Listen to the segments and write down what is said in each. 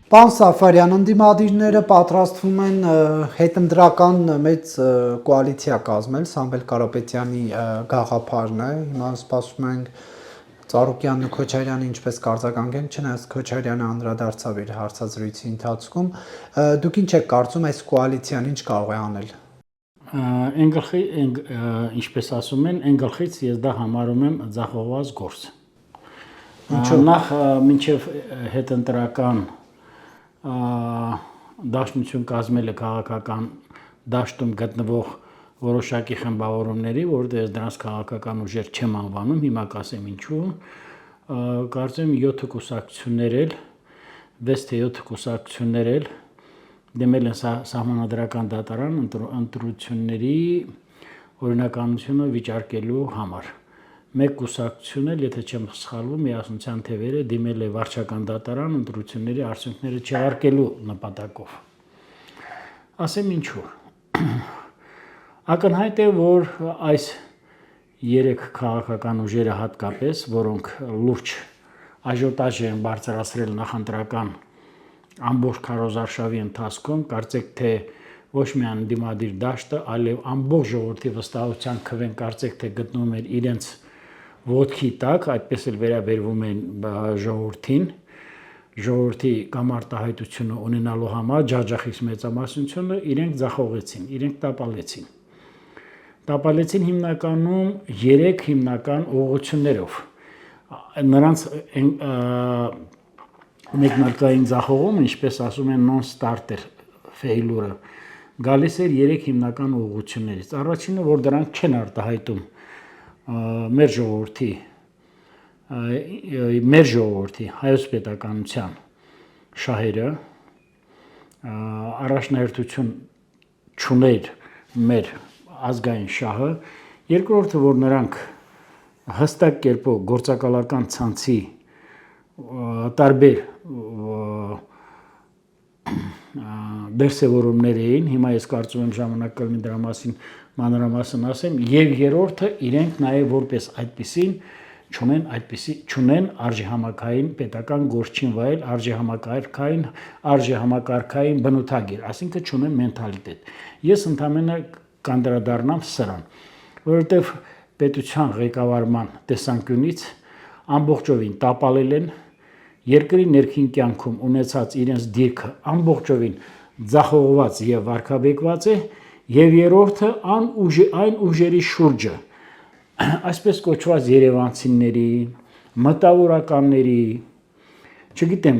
Պարոն Սաֆարյան, ընդդիմադիրները պատրաստվում են հետընտրական մեծ կոալիցիա կազմել, Սամվել Կարապետյանի գաղափարն է, հիմա սպասում ենք Ծառուկյանն ու Քոչարյանը ինչպես կարձագանքեն, չնայած Քոչարյանը անդրադարձավ իր հարցազրույցի ընթացքում, դուք ինչ եք կարծում այս կոալիցիան ինչ կարող է անել։ Ինչպես ասում են, այն գլխից ես դա համարում եմ ձախողված գործ։ Նախ մինչև հետընտրական դաշնություն կազմելը քաղաքական դաշտում գտնվող որոշակի խմբավորումների, որովհետև դրանց քաղաքական ուժեր չեմ անվանում, հիմա կասեմ ինչու, կարծեմ 7 կուսակցություններ էլ, 6 թե 7 կուսակցություններ էլ դեմել են սահմանադրական դատարան ընտրությունների օրինականությունը վիճարկելու համար։ Մեկ կուսակցություն էլ, եթե չեմ սխալվում, Միասնության թևերը դիմել է վարչական դատարան ընտրությունների արդյունքները չեղարկելու նպատակով։ Ասեմ ինչու։ Ակնհայտ է, որ այս 3 քաղաքական ուժերը հատկապես, որոնք լուրջ աժիոտաժ են բարձրացրել նախընտրական ամբողջ քարոզարշավի ընթացքում, կարծեք թե ոչ միայն դիմադիր դաշտը, այլև ամբողջ ժողովրդի վստահության քվեն կարծեք թե գտնվում էր իրենց ոտքի տակ, այդպես էլ վերաբերվում են ժողովրդին, ժողովրդի կամ արտահայտությունը ունենալու համար ջախջախից մեծամասնությունը իրենք ձախողեցին, իրենք տապալեցին։ Տապալեցին հիմնականում 3 հիմնական ուղղություններով։ Նրանց մեկնարկային ձախողումը, ինչպես ասում են non-starter failure, գալիս էր 3 հիմնական ուղղություններից։ Առաջինը, որ դրանք չեն արտահայտում մեր ժողովրդի հայոց պետականության շահերը, առաջնահերթություն չուներ մեր ազգային շահը, երկրորդը, որ նրանք հստակ կերպով գործակալական ցանցի տարբեր դրսևորումներ էին, հիմա ես կարծում եմ ժամանակ կլինի դրա մասին մանրամասն ասեմ, եւ երրորդը իրենք նաեւ որպես այդպիսին չունեն արժեհամակարգային պետական գործչին վայել արժեհամակարգային բնութագիր, այսինքն չունեն մենթալիտետ։ Ես ընդհանրապես կանդրադառնամ սրան, որովհետեւ պետության ղեկավարման տեսանկյունից ամբողջովին տապալել են երկրի ներքին կյանքում ունեցած իրենց դիրքը ամբողջովին ձախողված եւ վարկաբեկված է, եւ երրորդը այն ուժերի շուրջը, այսպես կոչված երևանցիների, մտավորականների, չգիտեմ,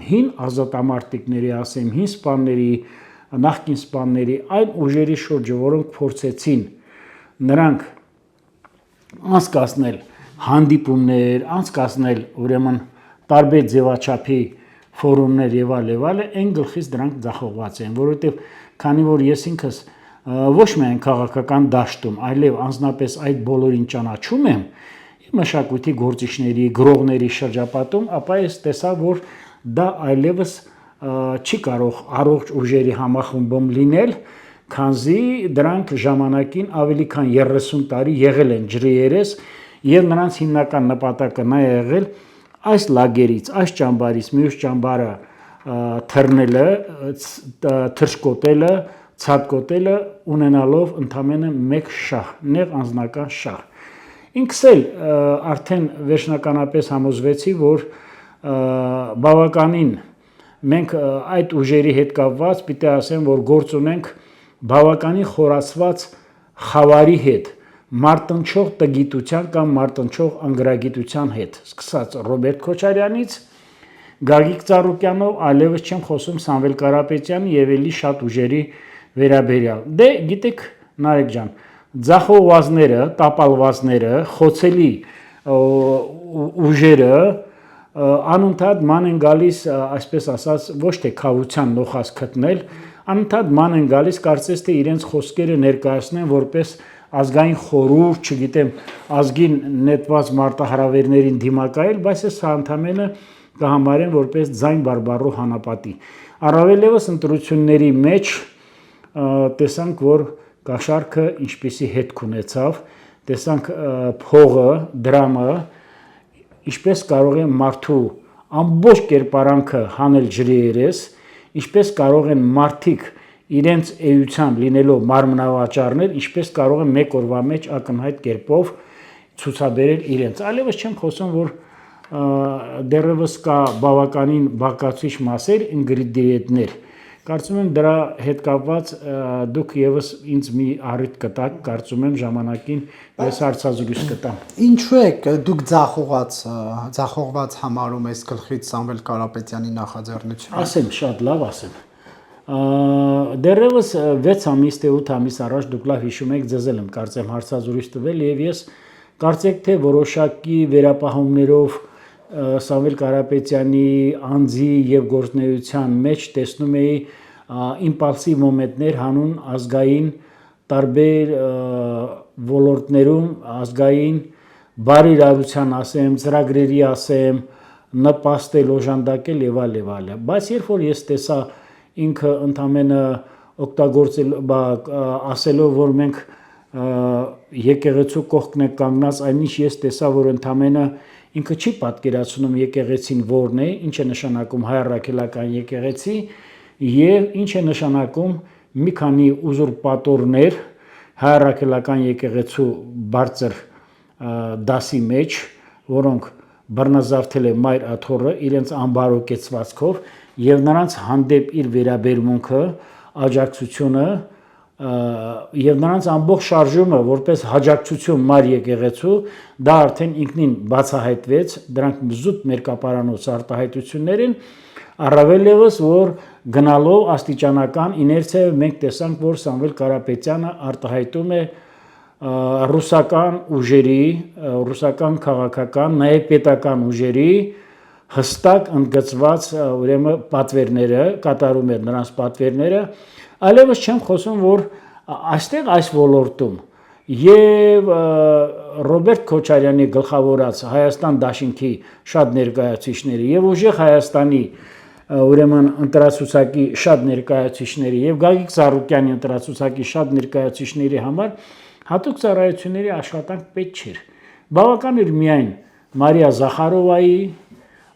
հին ազատամարտիկների, ասեմ, հին սպաների, նախկին սպաների, այն ուժերի շուրջը, որոնք փորձեցին նրանք անցկացնել հանդիպումներ, անցկացնել ուրեմն տարբեր ձևաչափի ֆորումներ եւ այլ, այն գլխից դրանք ձախողված են, որովհետեւ քանի որ ես ինքս ոչ միայն քաղաքական դաշտում, այլև անձնապես այդ բոլորին ճանաչում եմ մշակույթի գործիչների, գրողների շրջապատում, ապա ես տեսա, որ դա այլևս չի կարող առողջ ուժերի համախմբում լինել, քանզի դրանք ժամանակին ավելի քան 30 տարի եղել են ջրի երես եւ նրանց հիմնական նպատակը նա եղել այս լագերից, այս ճամբարից մյուս ճամբարը թռնելը, թռչկոտելը, ցատկոտելը ունենալով ընդամենը մեկ շահ, նեղ անձնական շահ։ Ինքս էլ արդեն վերջնականապես համոզվեցի, որ բավականին մենք այդ ուժերի հետ կապված պիտի ասեմ, որ գործ ունենք բավականին խորացված խավարի հետ, մարտնչող տգիտության կամ մարտնչող անգրագիտության հետ, սկսած Ռոբերտ Քոչարյանից, Գագիկ Ծառուկյանով, այլևս չեմ խոսում Սամվել Կարապետյանի եւ էլի շատ ուժերի վերաբերյալ։ Դե գիտեք, Նարեկ ջան, ձախողվածները, տապալվածները, խոցելի ուժերը անընդհատ ման են գալիս, այսպես ասած, ոչ թե քավության նոխած գտնել, անընդհատ ման են գալիս, կարծես թե իրենց խոսքերը ներկայացնեն որպես ազգային խորհուրդ, չգիտեմ, ազգին նետված մարտահրավերներին դիմակայել, բայց ես ընդամենը կհամարեմ որպես ձայն բարբառու հանապատի։ Առավել ևս ընտրությունների մեջ տեսանք, որ կաշառքը ինչպիսի հետք ունեցավ, տեսանք փողը, դրամը, ինչպես կարող է մարդու ամբողջ կերպարանքը հանել ջրի երես, ինչպես կարող են մարդիկ իրենց էության լինելով մարմնավաճառներ, ինչպես կարող են մեկ օրվա մեջ ակնհայտ կերպով ցուցաբերել իրենց։ Այլևս չեմ խոսում, որ դեռևս կա բավականին բաղկացուցիչ մասեր, ինգրեդիենտներ։ Կարծում եմ դրա հետ կապված դուք եւս ինձ մի առիթ կտաք, կարծում եմ ժամանակին ես հարցազրույց կտամ։ Ինչու եք դուք ձախողված համարում այս գլխից Սամվել Կարապետյանի նախաձեռնությունը։ Ասեմ, շատ լավ ասեմ։ Դեռևս 6 ամիս թե 8 ամիս առաջ դուք լավ հիշում եք, ձեզ եմ կարծեմ հարցազրույց տվել եւ ես կարծեք թե որոշակի վերապահումներով Սամվել Կարապետյանի անձի եւ գործունեության մեջ տեսնում էի իմպուլսիվ մոմենտներ հանուն ազգային տարբեր ոլորտներում ազգային բարիրարության ասեմ, ծրագրերի ասեմ, նպաստել, օժանդակել եւ այլ։ Բայց երբ որ ես տեսա ինքը ընդամենը օգտագործել ասելով, որ մենք եկեղեցու կողքն է կանգնած, այնինչ ես տեսա, որ ընդամենը ինքը չի պատկերացնում եկեղեցին որն է, ինչ է նշանակում հայ առաքելական եկեղեցի եւ ինչ է նշանակում մի քանի ուզուրպատորներ հայ առաքելական եկեղեցու բարձր դասի մեջ, որոնք բռնազավթել է մայր աթոռը իրենց ամբարոկեցվածքով եւ նրանց հանդեպ իր վերաբերմունքը, աջակցությունը եւ նրանց ամբողջ շարժումը որպես հաջակցություն մայր եկեղեցու դա արդեն ինքնին բացահայտվեց, դրանք զուտ մերկապարանոց արտահայտություններ են, առավել եւս որ գնալով աստիճանական իներցիայով մենք տեսանք, որ Սամվել Կարապետյանը արտահայտում է ռուսական ուժերի, ռուսական քաղաքական, նաեւ պետական ուժերի հստակ ընդգծված ուրեմն պատվերները, կատարում էր նրանց պատվերները, այլևս չեմ խոսում, որ այստեղ այս ոլորտում եւ Ռոբերտ Քոչարյանի գլխավորած Հայաստան դաշինքի շատ ներկայացուցիչների եւ ուժեղ Հայաստանի ուրեմն ընտրացուցակի շատ ներկայացուցիչների եւ Գագիկ Ծառուկյանի ընտրացուցակի շատ ներկայացուցիչների համար հատուկ ծառայությունների աշխատանք պետք չէր։ Բավական էր միայն Մարիա Զախարովայի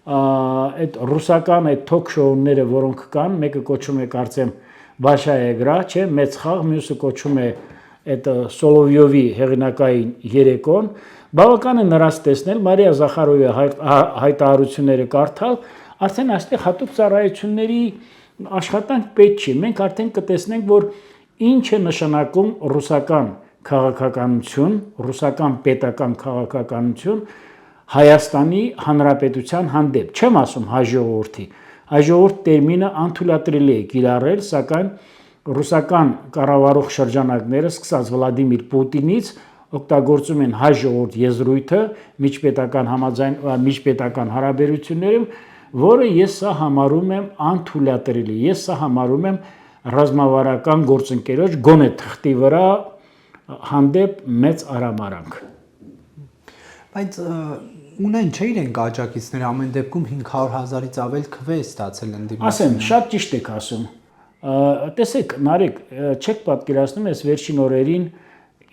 այդ ռուսական այդ թոք շոուները, որոնք կան, մեկը կոչում է կարծեմ Բաշայե Գրա, չէ, մեծ խաղ, մյուսը կոչում է այդ Սոլովյովի հեղինակային երեկոն, բավական է նրանց տեսնել, Մարիա Զախարովի հայտարարությունները կարդալ, արդեն այստեղ հատուկ ծառայությունների աշխատանք պետք չի։ Մենք արդեն կտեսնենք, որ ինչ է նշանակում ռուսական քաղաքականություն, ռուսական պետական քաղաքականություն Հայաստանի Հանրապետության հանդեպ, չեմ ասում հայ ժողովրդի, հայ ժողովուրդ տերմինը անթույլատրելի է կիրառել, սակայն ռուսական կառավարող շրջանակները սկսած Վլադիմիր Պուտինից օգտագործում են հայ ժողովուրդ եզրույթը միջպետական հարաբերություններում, որը ես սա համարում եմ անթույլատրելի, ես սա համարում եմ ռազմավարական գործընկերոջ գոնե թղթի վրա հանդեպ մեծ արամարանք։ Բայց ունեն չէ իրենք աջակիցներ ամեն դեպքում 500,000-ից ավել քվե ստացել են դիմացի։ Ասեմ, շատ ճիշտ եք ասում։ Տեսեք, Նարեկ, չեք պատկերացնում ես վերջին օրերին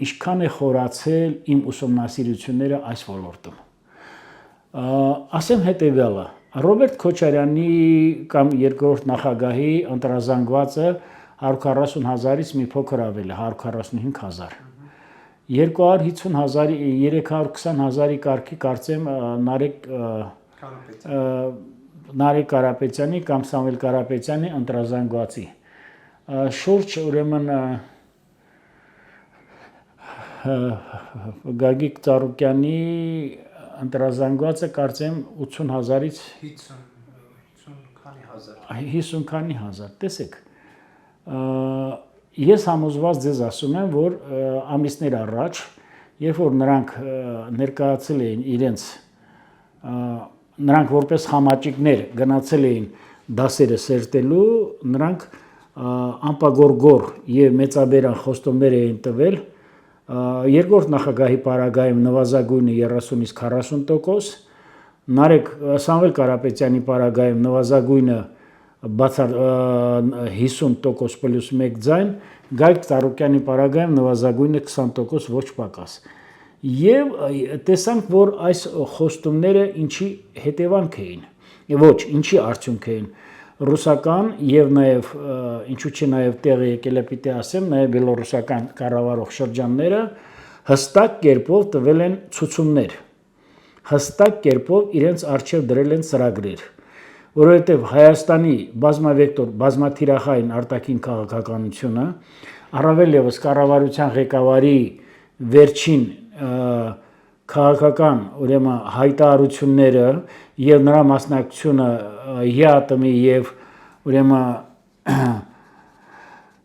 ինչքան է խորացել իմ ուսումնասիրությունները այս ոլորտում։ Ասեմ հետևյալը, Ռոբերտ Քոչարյանի կամ երկրորդ նախագահի ընտրազանգվածը 140,000-ից մի փոքր ավել է, 145,000։ 250,000, 320,000-ի կարգի կարծեմ Նարեկ Կարապետյանի կամ Սամվել Կարապետյանի ընտրազանգվածի շուրջ ուրեմն Գագիկ Ծառուկյանի ընտրազանգվածը կարծեմ 80,000-ից 50 քանի հազար, տեսեք, ես համոզված ձեզ ասում եմ, որ ամիսներ առաջ, երբ որ նրանք ներկայացել էին իրենց, նրանք որպես խամաճիկներ գնացել էին դասերը սերտելու, նրանք անպագորգոր եւ մեծաբերան խոստումներ էին տվել, երկրորդ նախագահի պարագայում նվազագույնը 30-ից 40%, Սամվել Կարապետյանի պարագայում նվազագույնը 50% պլյուս 1 ձայն, Գագիկ Ծառուկյանի պարագայում նվազագույնը 20% ոչ պակաս։ Եվ տեսանք, որ այս խոստումները ինչի հետևանք էին։ Ոչ, ինչի արդյունք էին ռուսական եւ նաեւ ինչու՞ չէ նաեւ տեղի եկել է պիտի ասեմ նաեւ բելոռուսական կառավարող շրջանները հստակ կերպով տվել են ցուցումներ հստակ կերպով իրենց արժեվ դրել են ծրագրեր որովհետեւ Հայաստանի բազմավեկտոր բազմաթիրախային արտաքին քաղաքականությունը առավել եւս կառավարության ղեկավարի վերջին քաղաքական ուրեմն հայտարարությունները եւ նրա մասնակցությունը ԵԱՏՄ-ի եւ ուրեմն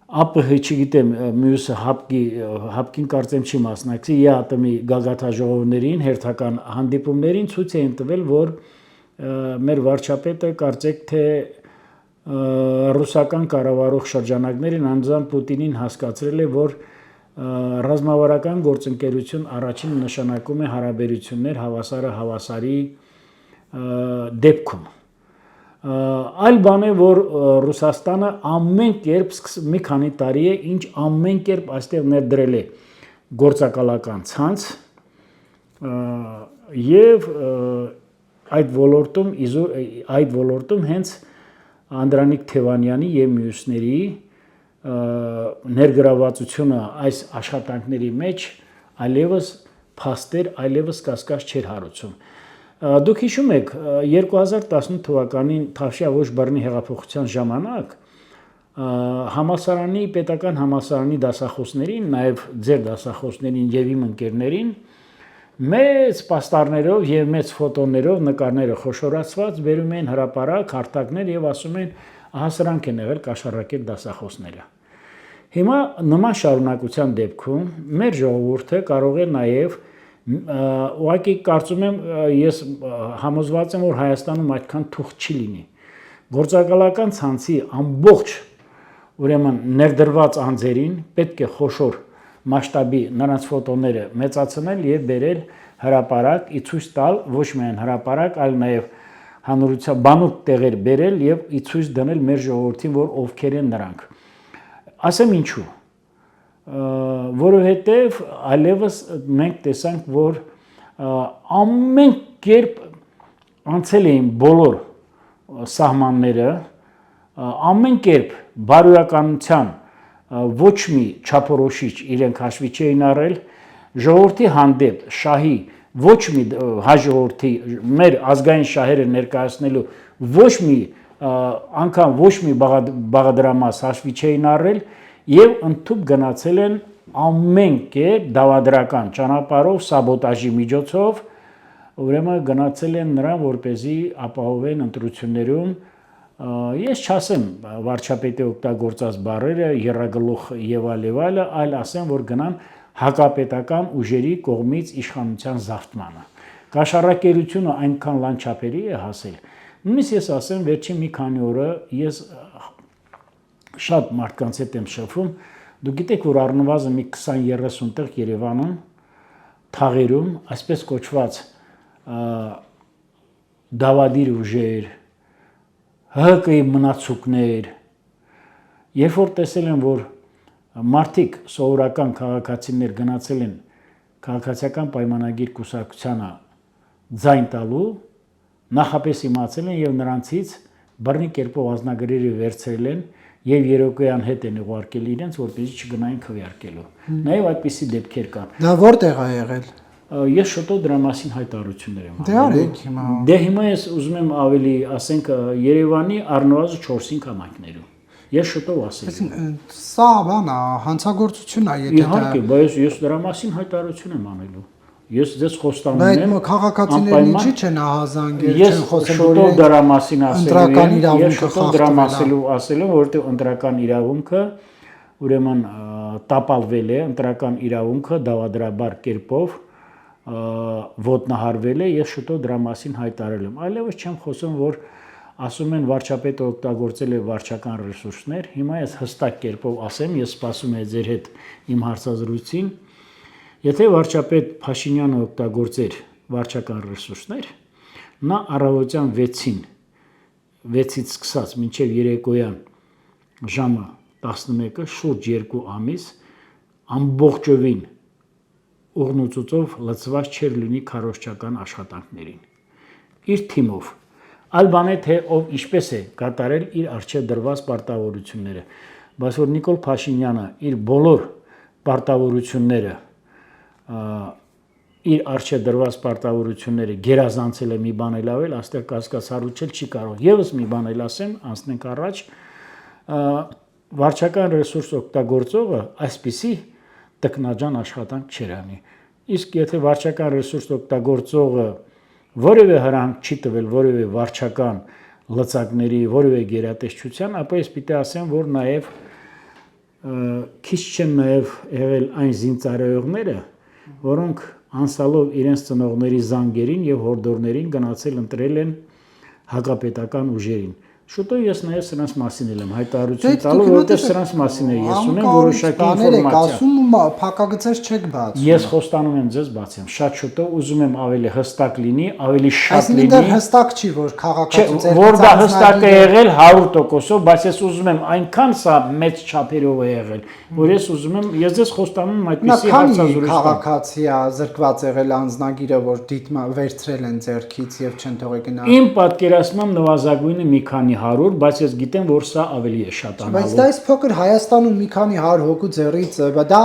ԱՊՀ չգիտեմ մյուսը հապկին կարծեմ չի մասնակցի ԵԱՏՄ-ի գագաթաժողովներին հերթական հանդիպումներին ցույց էին տվել որ մեր վարչապետը կարծեք թե ռուսական կառավարող շրջանակներին անձամբ Պուտինին հասկացրել է որ ռազմավարական գործընկերություն առաջին նշանակում է հարաբերություններ հավասարը հավասարի դեպքում այլ բան է որ Ռուսաստանը ամեն կերպ մի քանի տարի է ինչ ամեն կերպ այստեղ ներդրել է գործակալական ցանց եւ այդ ոլորտում հենց Անդրանիկ Թևանյանի եւ մյուսների ներգրավվածությունը այս աշխատանքների մեջ այլևս փաստեր այլևս կասկած չէր հարուցում դուք հիշում եք 2018 թվականին Թավշյա ոչ բռնի հեղափոխության ժամանակ համալսարանի պետական համալսարանի դասախոսներին նաև ձեր դասախոսներին եւ իմ ընկերներին մեծ պաստառներով եւ մեծ ֆոտոներով նկարները խոշորացված բերում են հրապարակ հարթակներ եւ ասում են ահա սրանք են եղել կաշառակեր դասախոսները հիմա նման շարունակության դեպքում մեր ժողովուրդը կարող է նաեւ ուղղակի կարծում եմ ես համոզված եմ որ Հայաստանում այդքան թուղթ չի լինի գործակալական ցանցի ամբողջ ուրեմն ներդրված անձերին պետք է խոշոր մասշտաբի նրանց ֆոտոները մեծացնել եւ բերել հրապարակ ի ցույց տալ ոչ միայն հրապարակ այլ նաեւ հանրության բանուկ տեղեր բերել եւ ի ցույց դնել մեր ժողովրդին որ ովքեր են նրանք ասեմ ինչու որովհետեւ այլևս մենք տեսանք որ ամեն կերպ անցել էին բոլոր սահմանները ամեն կերպ բարոյականության ոչ մի չափորոշիչ իրենք հաշվի չէին առել ժողովրդի հանդեպ շահի ոչ մի հաջողորդի մեր ազգային շահերը ներկայացնելու ոչ մի անգամ ոչ մի բաղադրամաս հաշվի չէին առել եւ ընդཐུպ գնացել են ամեն կերպ դավադրական ճանապարհով սաբոտաժի միջոցով ուրեմն գնացել են նրան որպեսզի ապահովեն ընտրություններում ես չասեմ վարչապետի օգտագործած բառերը երրագլուխ եւ այլը այլ ասեմ որ գնան հակապետական ուժերի կողմից իշխանության զավթմանը կաշառակերությունը այնքան լայն չափերի է հասել նույնիսկ ես ասեմ վերջին մի քանի օրը ես շատ մարդկանց հետ եմ շփվում դուք գիտեք որ առնվազն մի 20-30 տեղ Երևանում թաղերում այսպես կոչված դավադիր ուժեր ՀՀԿ-ի մնացուկներ երբ որ տեսել են որ մարդիկ սովորական քաղաքացիներ գնացել են քաղաքացիական պայմանագիր կուսակցությանը ձայն տալու նախապես իմացել են եւ նրանցից բռնի կերպով ազնագրերը վերցրել են եւ երեկոյան հետ են ուղարկել իրենց որպեսզի չգնային քվեարկելու նաեւ այդպիսի դեպքեր կան դա որտեղ է եղել ես շուտով դրա մասին հայտարարություններ եմ դե արեք հիմա դե հիմա ես ուզում եմ ավելի ասենք Երևանի առնվազն 4-5 համայնքներում ես շուտով ասեմ սա բանա հանցագործություն է եթե իհարկե բայց ես դրա մասին հայտարարություն եմ անելու ես ձեզ խոստանում եմ բայց քաղաքացիներն ինչի չեն ահազանգել չեն խոսել շուտով դրա մասին ասելու ես շուտով դրա մասին ասելու որովհետեւ ընտրական իրավունքը ուրեմն տապալվել է ընտրական իրավունքը դավադրաբար կերպով ոտնահարվել է ես շուտով դրա մասին հայտարարել եմ այլևս չեմ խոսում որ ասում են վարչապետը օգտագործել է վարչական ռեսուրսներ հիմա ես հստակ կերպով ասեմ ես սպասում եմ ձեր հետ իմ հարցազրույցին եթե վարչապետ Փաշինյանը օգտագործեր վարչական ռեսուրսներ նա առավոտյան 6-ից սկսած մինչև երեկոյան ժամը 11-ը շուրջ 2 ամիս ամբողջովին ուղնուցուցով լցված չէր լինի քարոզչական աշխատանքներին իր թիմով այլ բան է թե ով ինչպես է կատարել իր արժե դրված պարտավորությունները, բայց որ Նիկոլ Փաշինյանը իր բոլոր պարտավորությունները իր արժե դրված պարտավորությունները գերազանցել է մի բան էլ ավել, այստեղ կասկածառուչել չի կարող։ Եվս մի բան էլ ասեմ, անցնենք առաջ, վարչական ռեսուրս օգտագործողը այսպիսի տքնաջան աշխատանք չեր անի։ Իսկ եթե վարչական ռեսուրս օգտագործողը որևէ հրանք չի տվել որևէ վարչական լծակների, որևէ գերատեսչության, ապա ես պիտի ասեմ, որ նաև քիչ չեն նաև եղել այն զինծառայողները, որոնք անցալով իրենց ծնողների զանգերին եւ հորդորներին գնացել ընտրել են հակապետական ուժերին։ Շուտով ես նաև սրանց մասին եմ հայտարարություն տալու, որովհետև սրանց մասին է ես ունեմ որոշակի ինֆորմացիա։ Ասում փակագծեր չեք բացում։ Ես խոստանում եմ ձեզ բացեմ, շատ շուտով ուզում եմ ավելի հստակ լինի, ավելի շատ լինի։ Այսինքն հստակ չի, որ քաղաքացիական որ դա հստակ է եղել 100%-ով, բայց ես ուզում եմ այնքան սա մեծ չափերով է եղել, որ ես ուզում եմ, ես ձեզ խոստանում եմ այդպիսի հարցազրույց։ Քաղաքացի է զրկված եղել անձնագիրը, որ դիտմա վերցրել են ձեռքից եւ չեն թողել գնա։ Իմ պատկերացմամբ նվազագույնը մի քանի 100, բայց ես գիտեմ, որ սա ավելի է շատանալու։ Բայց դա այս փոքր Հայաստանում մի քանի 100 հոգու ձեռից դա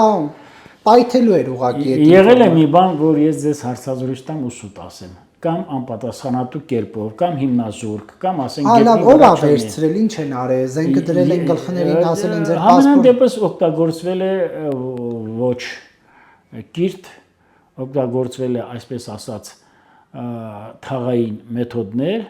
պայթելու էր ուղղակի։ Եղել է մի բան, որ ես ձեզ հարցազրույց տամ ու սուտ ասեմ, կամ անպատասխանատու կերպով, կամ հիմնազուրկ, կամ ասենք գետնի վրա վերցրել, ինչ են արել, զենքը դրել են գլխներին, ասել են ձեր պասպորտ։ Ամեն դեպս օգտագործվել է ոչ կիրթ, օգտագործվել է այսպես ասած թաղային մեթոդներ,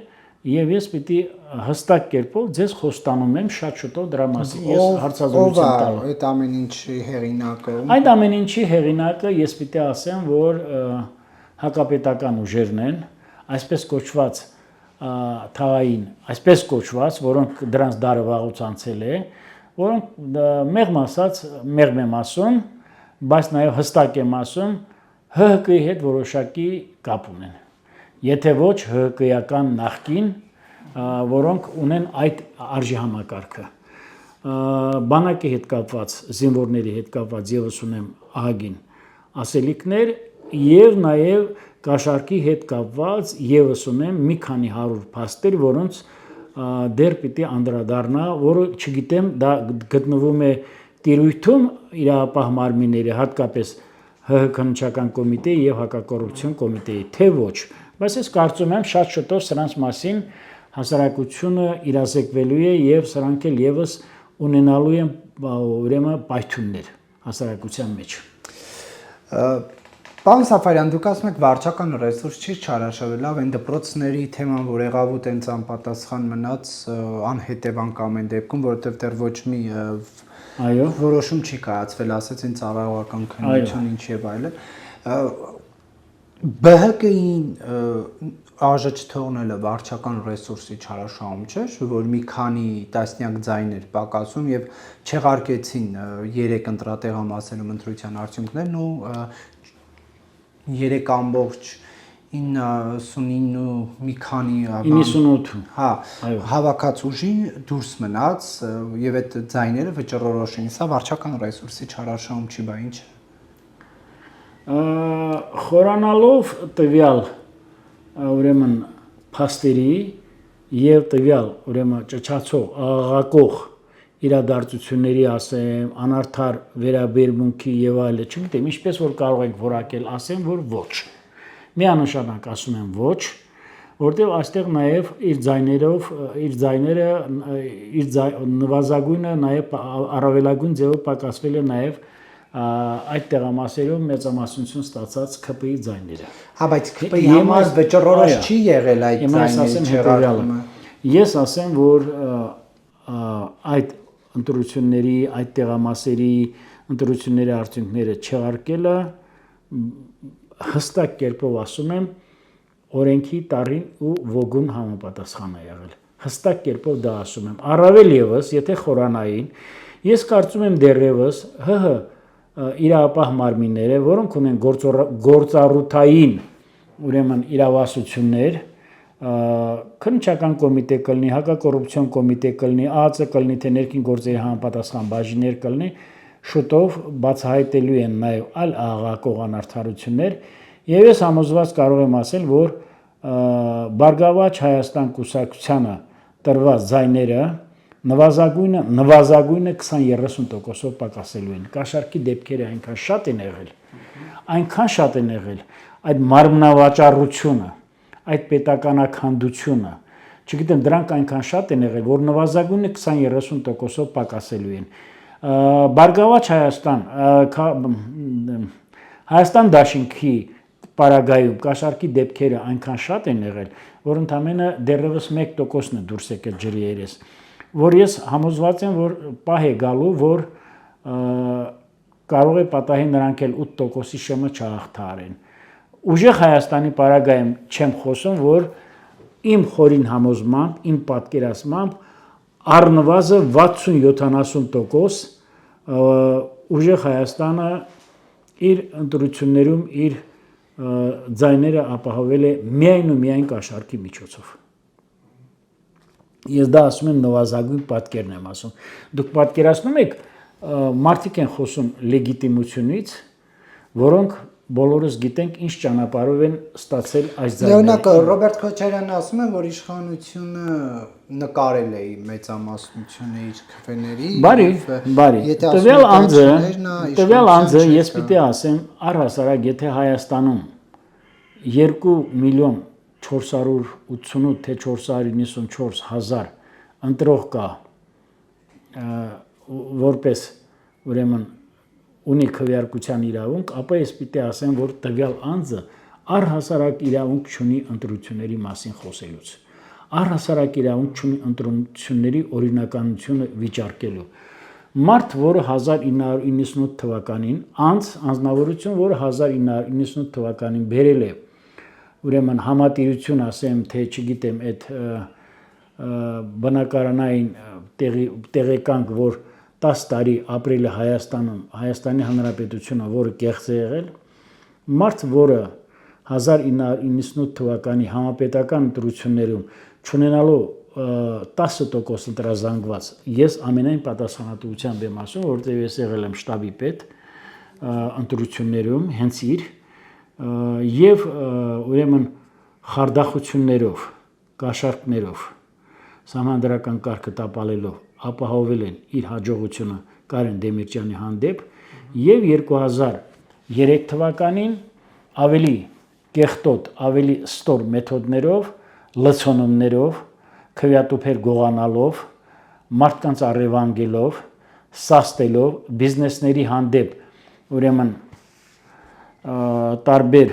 եւ ես պիտի հստակ կերպով ձեզ խոստանում եմ շատ շուտով դրա մասին ես հարցազրույց եմ տալու։ Այդ ամեն ինչի հեղինակը։ Այդ ամեն ինչի հեղինակը ես պիտի ասեմ, որ հակապետական ուժերն են, այսպես կոչված թաղային, այսպես կոչված, որոնք դրանց դարը վաղուց անցել է, որոնք մեղմ ասած, մեղմ եմ ասում, բայց նաև հստակ եմ ասում, ՀՀԿ-ի հետ որոշակի կապ ունեն։ Եթե ոչ ՀՀԿ-ական նախկին, որոնք ունեն այդ արժի համակարգը։ Բանակի հետ կապված, զինվորների հետ կապված եւս ունեմ ահագին ասելիքներ եւ նաեւ կաշառքի հետ կապված եւս ունեմ մի քանի 100 փաստեր, որոնց դեռ պիտի անդրադառնա, որը չգիտեմ, դա գտնվում է տիրույթում իրապահ մարմինների, հատկապես ՀՀ քննչական կոմիտեի եւ հակակոռուպցիոն կոմիտեի, թե ոչ, բայց ես կարծում եմ շատ շուտով սրանց մասին հասարակությունը իրազեկվելու է եւ սրանք էլ եւս ունենալու են ուրեմն պայթյուններ հասարակության մեջ։ Պարոն Սաֆարյան, դուք ասում եք վարչական ռեսուրս չի չարաշավել, լավ, այն դպրոցների թեման, որ եղավ ու տենց անպատասխան մնաց, անհետևանք ամեն դեպքում, որովհետև դեռ ոչ մի որոշում չի կայացվել, ասեցին ծառայողական քննություն ինչ եւ այլն։ ԲՀԿ-ին ԱԺ չթողնելը վարչական ռեսուրսի չարաշահում չէ, որ մի քանի տասնյակ ձայներ պակասում եւ չեղարկեցին 3 ընտրատեղամասերում ընտրության արդյունքներն ու 3.99 ու մի քանի 98 հա հավաքած ուժին դուրս մնաց եւ այդ ձայները վճռորոշին, սա վարչական ռեսուրսի չարաշահում չի, բա ինչ։ Խորանալով տվյալ ուրեմն փաստերի եւ տվյալ ուրեմն ճճացող աղաղակող իրադարձությունների ասեմ, անարդար վերաբերմունքի եւ այլը, չգիտեմ, ինչպես որ կարող ենք որակել, ասեմ, որ ոչ։ Միանշանակ ասում եմ ոչ, որտեղ այստեղ նաեւ իր ձայները նվազագույնը նաեւ առավելագույն ձևով պակասվել է նաեւ այդ տեղամասերով մեծամասնություն ստացած ԿՊ-ի ձայները։ Հա, բայց ԿՊ-ի համար վճռորոշ չի եղել այդ ձայները։ Ես ասեմ, որ այդ ընտրությունների, այդ տեղամասերի ընտրությունների արդյունքները չեղարկելը հստակ կերպով ասում եմ օրենքի տարին ու ոգուն համապատասխան է եղել։ Հստակ կերպով դա ասում եմ։ Առավել եւս, եթե խորանային, ես կարծում եմ դեռևս ՀՀ իրապահ մարմինները, որոնք ունեն գործառութային ուրեմն իրավասություններ, քննչական կոմիտե կլինի, հակակոռուպցիոն կոմիտե կլինի, ԱԱԾ կլինի, թե ներքին գործերի համապատասխան բաժիններ կլինի, շուտով բացահայտելու են նաև այլ աղաղակող անարդարություններ, եւ ես համոզված կարող եմ ասել, որ Բարգավաճ Հայաստան կուսակցությանը տրված ձայները նվազագույնը 20-30%-ով պակասելու են։ Կաշառքի դեպքերը այնքան շատ են եղել, այդ մարմնավաճառությունը, այդ պետականաքանդությունը, չգիտեմ, դրանք այնքան շատ են եղել, որ նվազագույնը 20-30%-ով պակասելու են։ Բարգավաճ Հայաստան դաշինքի պարագայում կաշառքի դեպքերը այնքան շատ են եղել, որ ընդամենը դեռևս 1%-ն է դուրս եկել ջրի երես, որ ես համոզված եմ, որ պահ է գալու, որ կարող է պատահի նրանք էլ 8%-ի շեմը չհաղթահարեն։ Ուժեղ Հայաստանի պարագայում չեմ խոսում, որ իմ խորին համոզմամբ, իմ պատկերացմամբ առնվազն 60-70% ուժեղ Հայաստանը իր ընտրություններում իր ձայները ապահովել է միայն ու միայն կաշառքի միջոցով։ Ես դա ասում եմ նվազագույն պատկերն եմ ասում։ Դուք պատկերացնում եք, մարդիկ են խոսում լեգիտիմությունից, որոնք բոլորս գիտենք ինչ ճանապարհով են ստացել այս ձայները։ Օրինակ Ռոբերտ Քոչարյանը ասում է, որ իշխանությունը նկարել է մեծամասնությունը իր քվեների։ Բարի։ Տվյալ անձը ես պիտի ասեմ, առհասարակ եթե Հայաստանում 2.488 թե 494 հազար ընտրող կա, որպես ուրեմն ունի քվեարկության իրավունք, ապա ես պիտի ասեմ, որ տվյալ անձը առհասարակ իրավունք չունի ընտրությունների մասին խոսելուց։ Առհասարակ իրավունք չունի ընտրությունների օրինականությունը վիճարկելու։ Մարդ, որը 1998 թվականին, անձնավորություն, որը 1998 թվականին բերել է ուրեմն համատիրություն, ասեմ, թե չգիտեմ, այդ բնակարանային տեղեկանք, որ 10 տարի ապրել է Հայաստանում, Հայաստանի Հանրապետությունը, որը կեղծ է եղել, մարդ, որը 1998 թվականի համապետական ընտրություններում չունենալու 10% ընտրազանգված, ես ամենայն պատասխանատվությամբ եմ ասում, որտեղ ես եղել եմ շտաբի պետ ընտրություններում, հենց իր եւ ուրեմն խարդախություններով, կաշառքներով, սահմանադրական կարգը տապալելով ապահովել են իր հաջողությունը Կարեն Դեմիրճյանի հանդեպ եւ 2003 թվականին ավելի կեղտոտ, ավելի ստոր մեթոդներով, լցոնումներով, քվեատուփեր գողանալով, մարդկանց առևանգելով, սաստելով, բիզնեսների հանդեպ ուրեմն տարբեր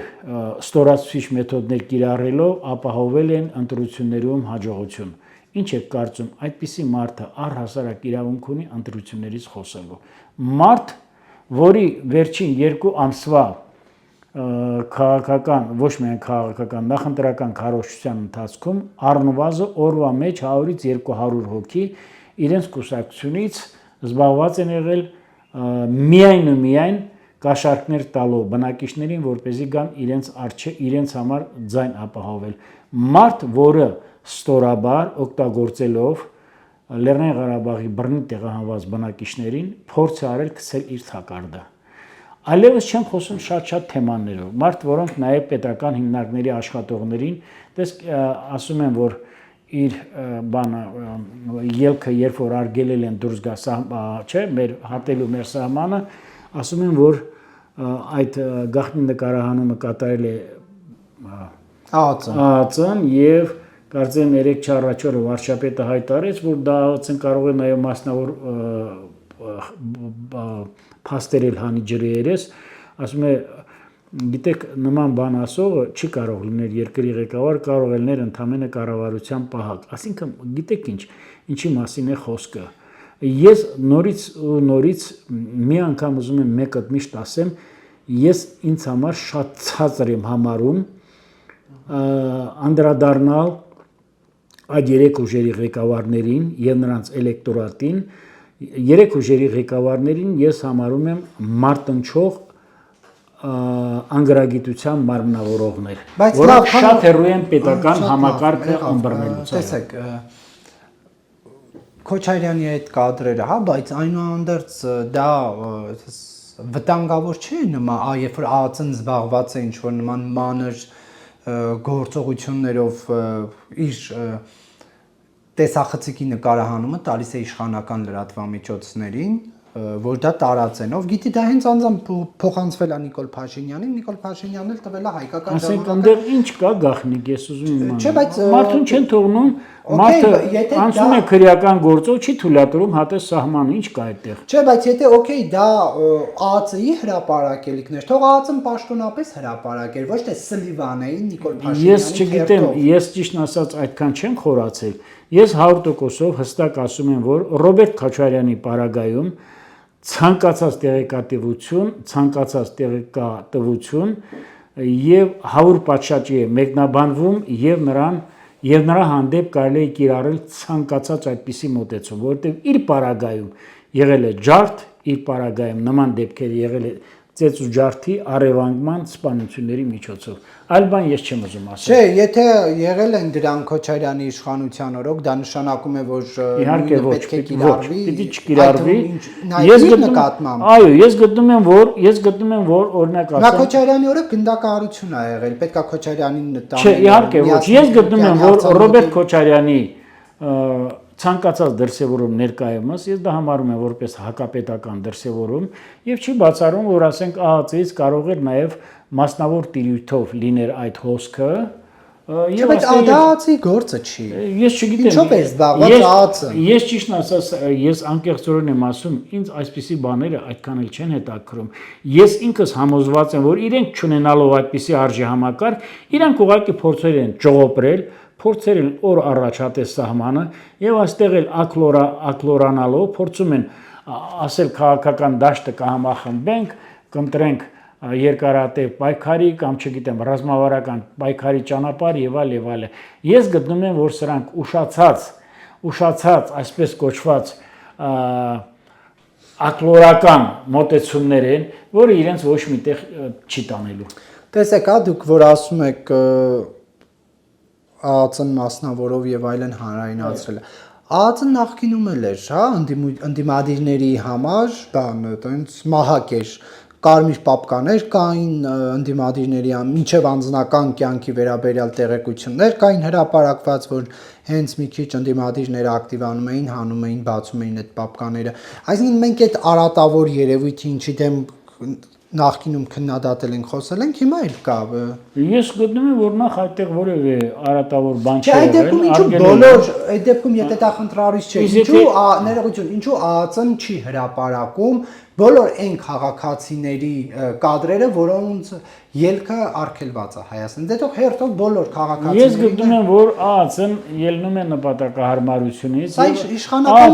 ստորացուցիչ մեթոդներ կիրառելով ապահովել են ընտրություններում հաջողություն։ Ինչ եք կարծում, այդպիսի մարդը առհասարակ իրավունք ունի ընտրություններից խոսելու։ Մարդ, որի վերջին 2 ամսվա քաղաքական, ոչ միայն քաղաքական, նախընտրական քարոզչության ընթացքում առնվազն օրվա մեջ 100-ից 200 հոգի իրենց կուսակցությունից զբաղված են եղել միայն ու միայն կաշառքներ տալով բնակիչներին, որպեսզի գան իրենց համար ձայն ապահովել։ Մարդ, որը ստորաբար օգտագործելով Լեռնային Ղարաբաղի բռնի տեղահանված բնակիչներին փորձ է արել գցել իր թակարդը։ Այլևս չեմ խոսում շատ թեմաներով։ Մարդ, որոնք նաև պետական հիմնարկների աշխատողներին, ասում են, որ իր բանը ելքը երբ որ արգելել են դուրս գա մեր հատելու մեր սահմանը, ասում են, որ այդ գաղտնի նկարահանումը կատարել է ԱԱԾ-ն եւ կարծեմ 3 առաջ օրը վարչապետը հայտարարեց, որ դա ԱԱԾ-ն կարող է նաև մասնավոր փաստերել հանի ջրի երես, ասում է, գիտեք, նման բան ասողը չի կարող լինել երկրի ղեկավար, կարող է լինել ընդամենը կառավարության պահակ։ Այսինքն, գիտեք ինչի մասին է խոսքը։ Ես նորից մի անգամ ուզում եմ մեկը միշտ ասեմ, ես ինձ համար շատ ցածր եմ համարում անդրադառնալ այդ 3 ուժերի ղեկավարներին եւ նրանց էլեկտորատին, 3 ուժերի ղեկավարներին ես համարում եմ մարտնչող անգրագիտության մարմնավորողներ, որոնք շատ հեռու են պետական համակարգը ըմբռնելուց։ Տեսեք, Քոչարյանի այդ կադրերը, հա, բայց այնուհանդերձ դա վտանգավոր չէ նման, երբ որ ԱԱԾ-ն զբաղված է ինչ-որ նման մանր գործողություններով իր տեսախցիկի նկարահանումը տալիս է իշխանական լրատվամիջոցներին, որ դա տարածեն, ով գիտի դա հենց անձամբ փոխանցվել է Նիկոլ Փաշինյանին, Նիկոլ Փաշինյանն էլ տվել է հայկական Ասենք այնտեղ ինչ կա գախնիկ, ես ուզում եմ Չէ, բայց մարդուն չեն թողնում, մարդը անցնում է քրեական գործով, չի թույլատրում հատես սահմանը, ինչ կա այդտեղ։ Չէ, բայց եթե օքեյ դա ԱԱՑ-ի հրապարակելիքներ, թող ԱԱՑ-ն պաշտոնապես հրապարակեր, ոչ թե Սլիվանեին Նիկոլ Փաշինյանի։ Ես չգիտեմ, ես ճիշտ ասած այդքան չեմ խորացել։ Ես 100%-ով հստակ ասում եմ, որ Ռոբերտ Քոչարյանի պարագայում ցանկացած տեղեկատվություն եւ 100 պատշաճի է մեկնաբանվում եւ նրա հանդեպ կարելի է կիրառել ցանկացած այդպիսի մոտեցում, որովհետեւ իր պարագայում եղել է ջարդ, իր պարագայում նման դեպքեր եղել է ծեծ ու ջարդի առևանգման սպանությունների միջոցով։ Այլ բան ես չեմ ուզում ասել։ Չէ, եթե եղել են դրանք Քոչարյանի իշխանության օրոք, դա նշանակում է, որ իհարկե ոչ, պիտի չկիրառվի։ Այո, ես գտնում եմ, որ օրինակ ասեմ։ Նա Քոչարյանի օրոք գնդակահարություն ա եղել, պետք է Քոչարյանին տանել։ Չէ, իհարկե ոչ, ես գտնում եմ, որ Ռոբերտ Քոչարյանի ցանկացած դրսևորում ներկայումս ես դա համարում եմ որպես հակապետական դրսևորում եւ չի բացառում, որ ասենք ԱԱՑ-ից կարող էր նաեւ մասնավոր տիրույթով լիներ այդ հոսքը եւ բայց ԱԱՑ-ի գործը չի։ Ես չգիտեմ։ Ինչով է զբաղված ԱԱՑ-ը։ Ես ճիշտն ասած, ես անկեղծորեն եմ ասում, ինձ այսպիսի բաները այդքան էլ չեն հետաքրում։ Ես ինքս համոզված եմ, որ իրենք չունենալով այդպիսի արժի համակարգ, իրանք ուղղակի փորձել են ճողոպրել, փորձել են օր առաջ հատես սահմանը եւ այստեղ էլ ակլորանալով փորձում են ասել քաղաքական դաշտը կհամախմբենք, կընտրենք երկարատև պայքարի կամ չգիտեմ ռազմավարական պայքարի ճանապարհ եւ այլ։ Ես գտնում եմ, որ սրանք ուշացած այսպես կոչված ակլորական մոտեցումներ են, որը իրենց ոչ միտեղ չի տանելու։ Տեսեք, դուք որ ասում եք ԱԱՑ-ն մասնավորով եւ այլն հանրայնացրել է։ ԱԱՑ-ն նախկինում էլ էր, հա, ընդդիմադիրների համար, բան, այտենց մահակ էր, կարմիր պապկաներ կային ընդդիմադիրների մինչև անձնական կյանքի վերաբերյալ տեղեկություններ կային հրապարակված, որ հենց մի քիչ ընդդիմադիրները ակտիվանում էին, հանում էին, բացում էին այդ պապկաները։ Այսինքն մենք այդ արատավոր երևույթի ինչի դեմ նախկինում քննադատել ենք, խոսել ենք, հիմա էլ կա։ Ես գտնում եմ, որ նախ այդտեղ որևէ արատավոր բան չի եղել, այդ դեպքում եթե դա խնդրարից չէ, ինչու ներողություն, ինչու ԱԱՑ-ն չի հրապարակում բոլոր այն քաղաքացիների կադրերը, որոնց ելքը արգելված է Հայաստան։ Դե թող հերթով բոլոր քաղաքացիների։ Ես գտնում եմ, որ ԱԱՑ-ն ելնում է նպատակահարմարությունից։ Սա իշխանական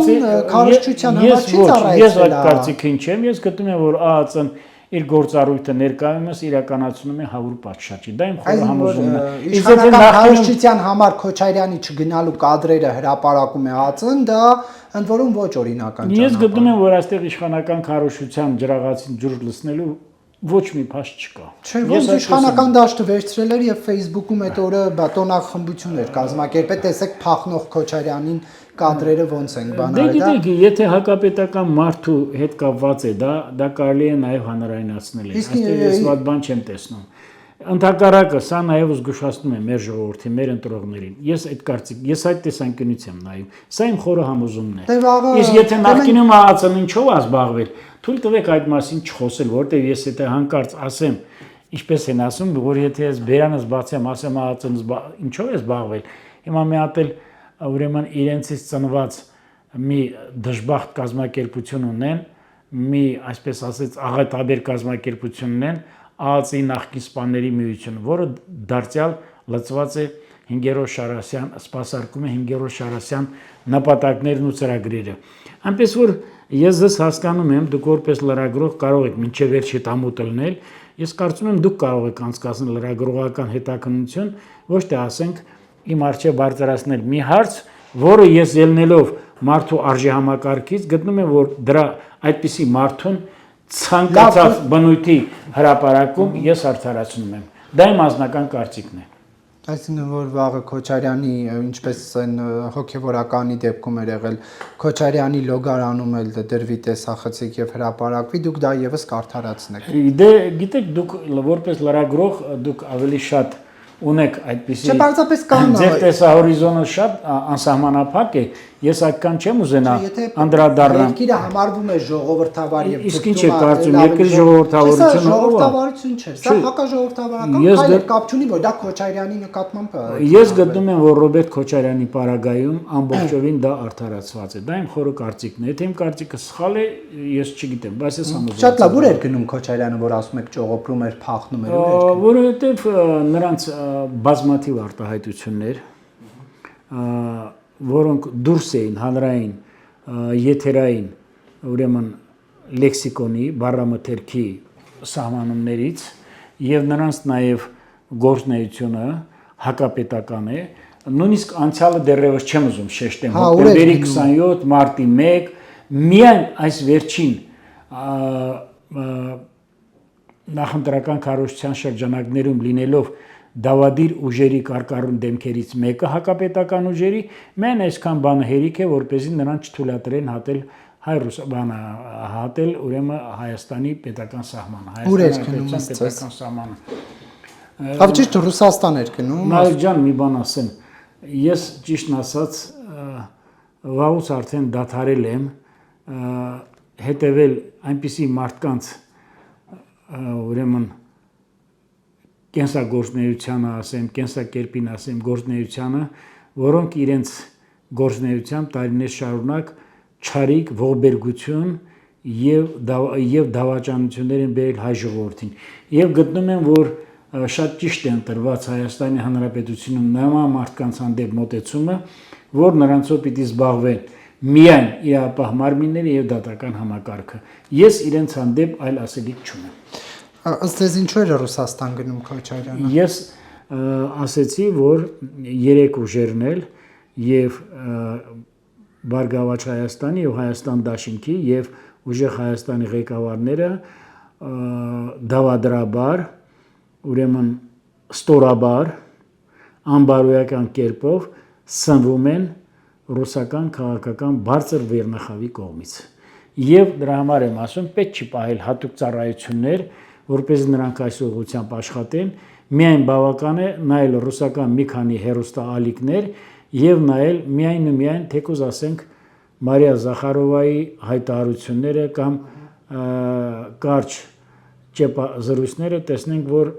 քարոզչության համար չի ծառայեցել։ Ես այդ կարծիքին չեմ, ես գտնում եմ, որ ԱԱՑ-ն իր գործառույթը ներկայումս իրականացնում է 100 պատշաճի։ Դա իմ խորը համոզումն է։ Իշխանական քարոզչության համար Քոչարյանի չգնալու կադրերը հրապարակում է ԱԱՑ-ն, դա ընդ որում ոչ օրինական ճանապարհ։ Ես գտնում եմ, որ այստեղ իշխանական քարոզչության ջրաղացին ջուր լցնելու ոչ մի փաստ չկա։ Չէ, ոնց իշխանական դաշտը վերցրել էր եւ Facebook-ում այդ օրը բատոնախմբություն էր կազմակերպել, տեսեք փախնող Քոչարյանին կադրերը ոնց են բանալը։ Դե գիտեք, եթե հակապետական մարդու հետ կապված է, դա կարելի է նաեւ հանրայնացնել։ Այստեղ ես ված բան չեմ տեսնում։ Ընդհակառակը սա նաեւ զգուշացնում է մեր ժողովրդին, մեր ընտրողներին։ Ես այդ տեսանկյունից եմ նայում։ Սա իմ խորը համոզումն է։ Իսկ եթե նախկինում ԱԱՑ-ն ինչով է զբաղվել, թույլ տվեք այդ մասին չխոսել, որտեղ ես եթե հանկարծ ասեմ, ինչպես են ասում, որ եթե ես բերանս բացեմ, ասեմ ԱԱՑ-ն ինչով է զբաղվել, հիմա մի հատ էլ ուրեմն իրենցից ծնված մի դժբախտ կազմակերպություն ունեն, մի այսպես ասած աղետաբեր կազմակերպություն ունեն, ԱԱՑ-ի նախկին սպաների միություն, որը դարձյալ լծված է 5-րդ Շարասյան, սպասարկում է 5-րդ Շարասյան նպատակներն ու ծրագրերը։ Այնպես որ ես ձեզ հասկանում եմ, դուք որպես լրագրող կարող եք մինչև վերջի տամուտը լնել, ես կարծում եմ դուք կարող եք անցկացնել լրագրողական հետաքննություն, ոչ թե ասենք իմ արժե բարձրացնել մի հարց, որը ես ելնելով մարդու արժի համակարգից գտնում եմ, որ դրա այդպիսի մարդուն ցանկացած բնույթի հրապարակում ես արդարացնում եմ։ Դա իմ անձնական կարծիքն է։ Այսինքն որ վաղը Քոչարյանի, ինչպես են հոգևորականի դեպքում էր եղել, Քոչարյանի լոգարանում էլ դրվի տեսախցիկ եւ հրապարակվի, դուք դա եւս կարդարացնեք։ Դե գիտեք, դուք որպես լրագրող դուք ավելի շատ ունեք այդպիսի Չէ, պարզապես կան, ձեր տեսահորիզոնը շատ անսահմանափակ է, ես այդքան չեմ ուզենա անդրադառնամ։ Երկիրը համարվում է ժողովրդավար եւ Իսկ ինչ է կարծում, երկրի ժողովրդավարությունը ժողովրդավարություն չէ, սա հակաժողովրդավարական քայլ է, կապ չունի, որ դա Քոչարյանի նկատմամբ Ես գտնում եմ, որ Ռոբերտ Քոչարյանի պարագայում ամբողջովին դա արդարացված է։ Դա իմ խորը կարծիքն է։ Եթե իմ կարծիքը սխալ է, ես չգիտեմ, բայց ես համոզված եմ։ Շատ լավ, ուր էր գնում Քոչարյանը, որ ասում եք ճողոպրում էր, փախնում էր, ուր էր։ Որովհետև նրանց բազմաթիվ արտահայտություններ, որոնք դուրս էին հանրային եթերային, ուրեմն լեքսիկոնի, բառամթերքի սահմանումներից եւ նրանց նաեւ գործունեությունը հակապետական է, նույնիսկ անցյալը դեռևս չեմ ուզում շեշտեմ, հոկտեմբերի 27, մարտի 1, միայն այս վերջին նախընտրական քարոզչության շրջանակներում լինելով դավադիր ուժերի կարկառուն դեմքերից մեկը հակապետական ուժերի, մեն այսքան բանը հերիք է, որպեսզի նրան չթույլատրեն հատել հատել ուրեմն Հայաստանի պետական սահմանը, Հայաստանի պետական սահմանը։ Ավճիշտ Ռուսաստան էր գնում։ Նայել ջան, մի բան ասեմ, ես ճիշտն ասած վաղուց արդեն դադարել եմ հետևել այնպիսի մարդկանց ուրեմն կենսագործունեությանը ասեմ, կենսակերպին ասեմ, գործունեությանը, որոնք իրենց գործունեությամբ տարիներ շարունակ չարիք, ողբերգություն եւ դավաճանություններ են բերել հայ ժողովրդին։ Եվ գտնում եմ, որ շատ ճիշտ է ընտրված Հայաստանի Հանրապետությունում նման մարդկանց հանդեպ մոտեցումը, որ նրանցով պիտի զբաղվեն միայն իրապահ մարմինները եւ դատական համակարգը։ Ես իրենց հանդեպ այլ ասելիք չունեմ։ Ըստ ձեզ ինչու էր Ռուսաստան գնում Քոչարյանը։ Ես ասեցի, որ երեք ուժերն էլ եւ Բարգավաճ Հայաստանի եւ Հայաստան Դաշինքի եւ ուժեղ Հայաստանի ղեկավարները դավադրաբար, ուրեմն ստորաբար, անբարոյական կերպով սնվում են ռուսական քաղաքական բարձր վերնախավի կողմից։ Եվ դրա համար եմ ասում, պետք չի պահել հատուկ ծառայություններ, որպեսզի նրանք այս ուղղությամբ աշխատեն, միայն բավական է նայել ռուսական մի քանի հեռուստաալիքներ եւ նայել միայն թեկուզ ասենք Մարիա Զախարովայի հայտարարությունները կամ կարճ զրույցները, տեսնենք, որ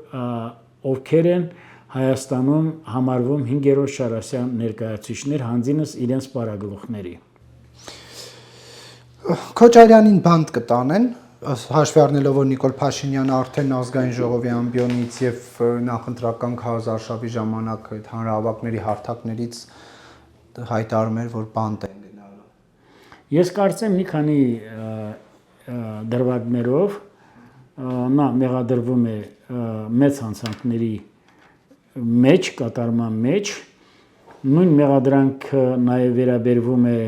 ովքեր են Հայաստանում համարվում 5-րդ Շարասյան ներկայացուցիչներ հանձինս իրենց պարագլուխների։ Քոչարյանին բանտ կտանեն, հաշվի առնելով, որ Նիկոլ Փաշինյանը արդեն ազգային ժողովի ամբիոնից եւ նախընտրական քարոզարշավի ժամանակ այդ հանրահավաքների հարթակներից հայտարարում էր, որ բանտ են գնալու։ Ես կարծեմ մի քանի դրվագներով նա մեղադրվում է մեծ հանցանքների մեջ, կատարման մեջ, նույն մեղադրանքը նաև վերաբերվում է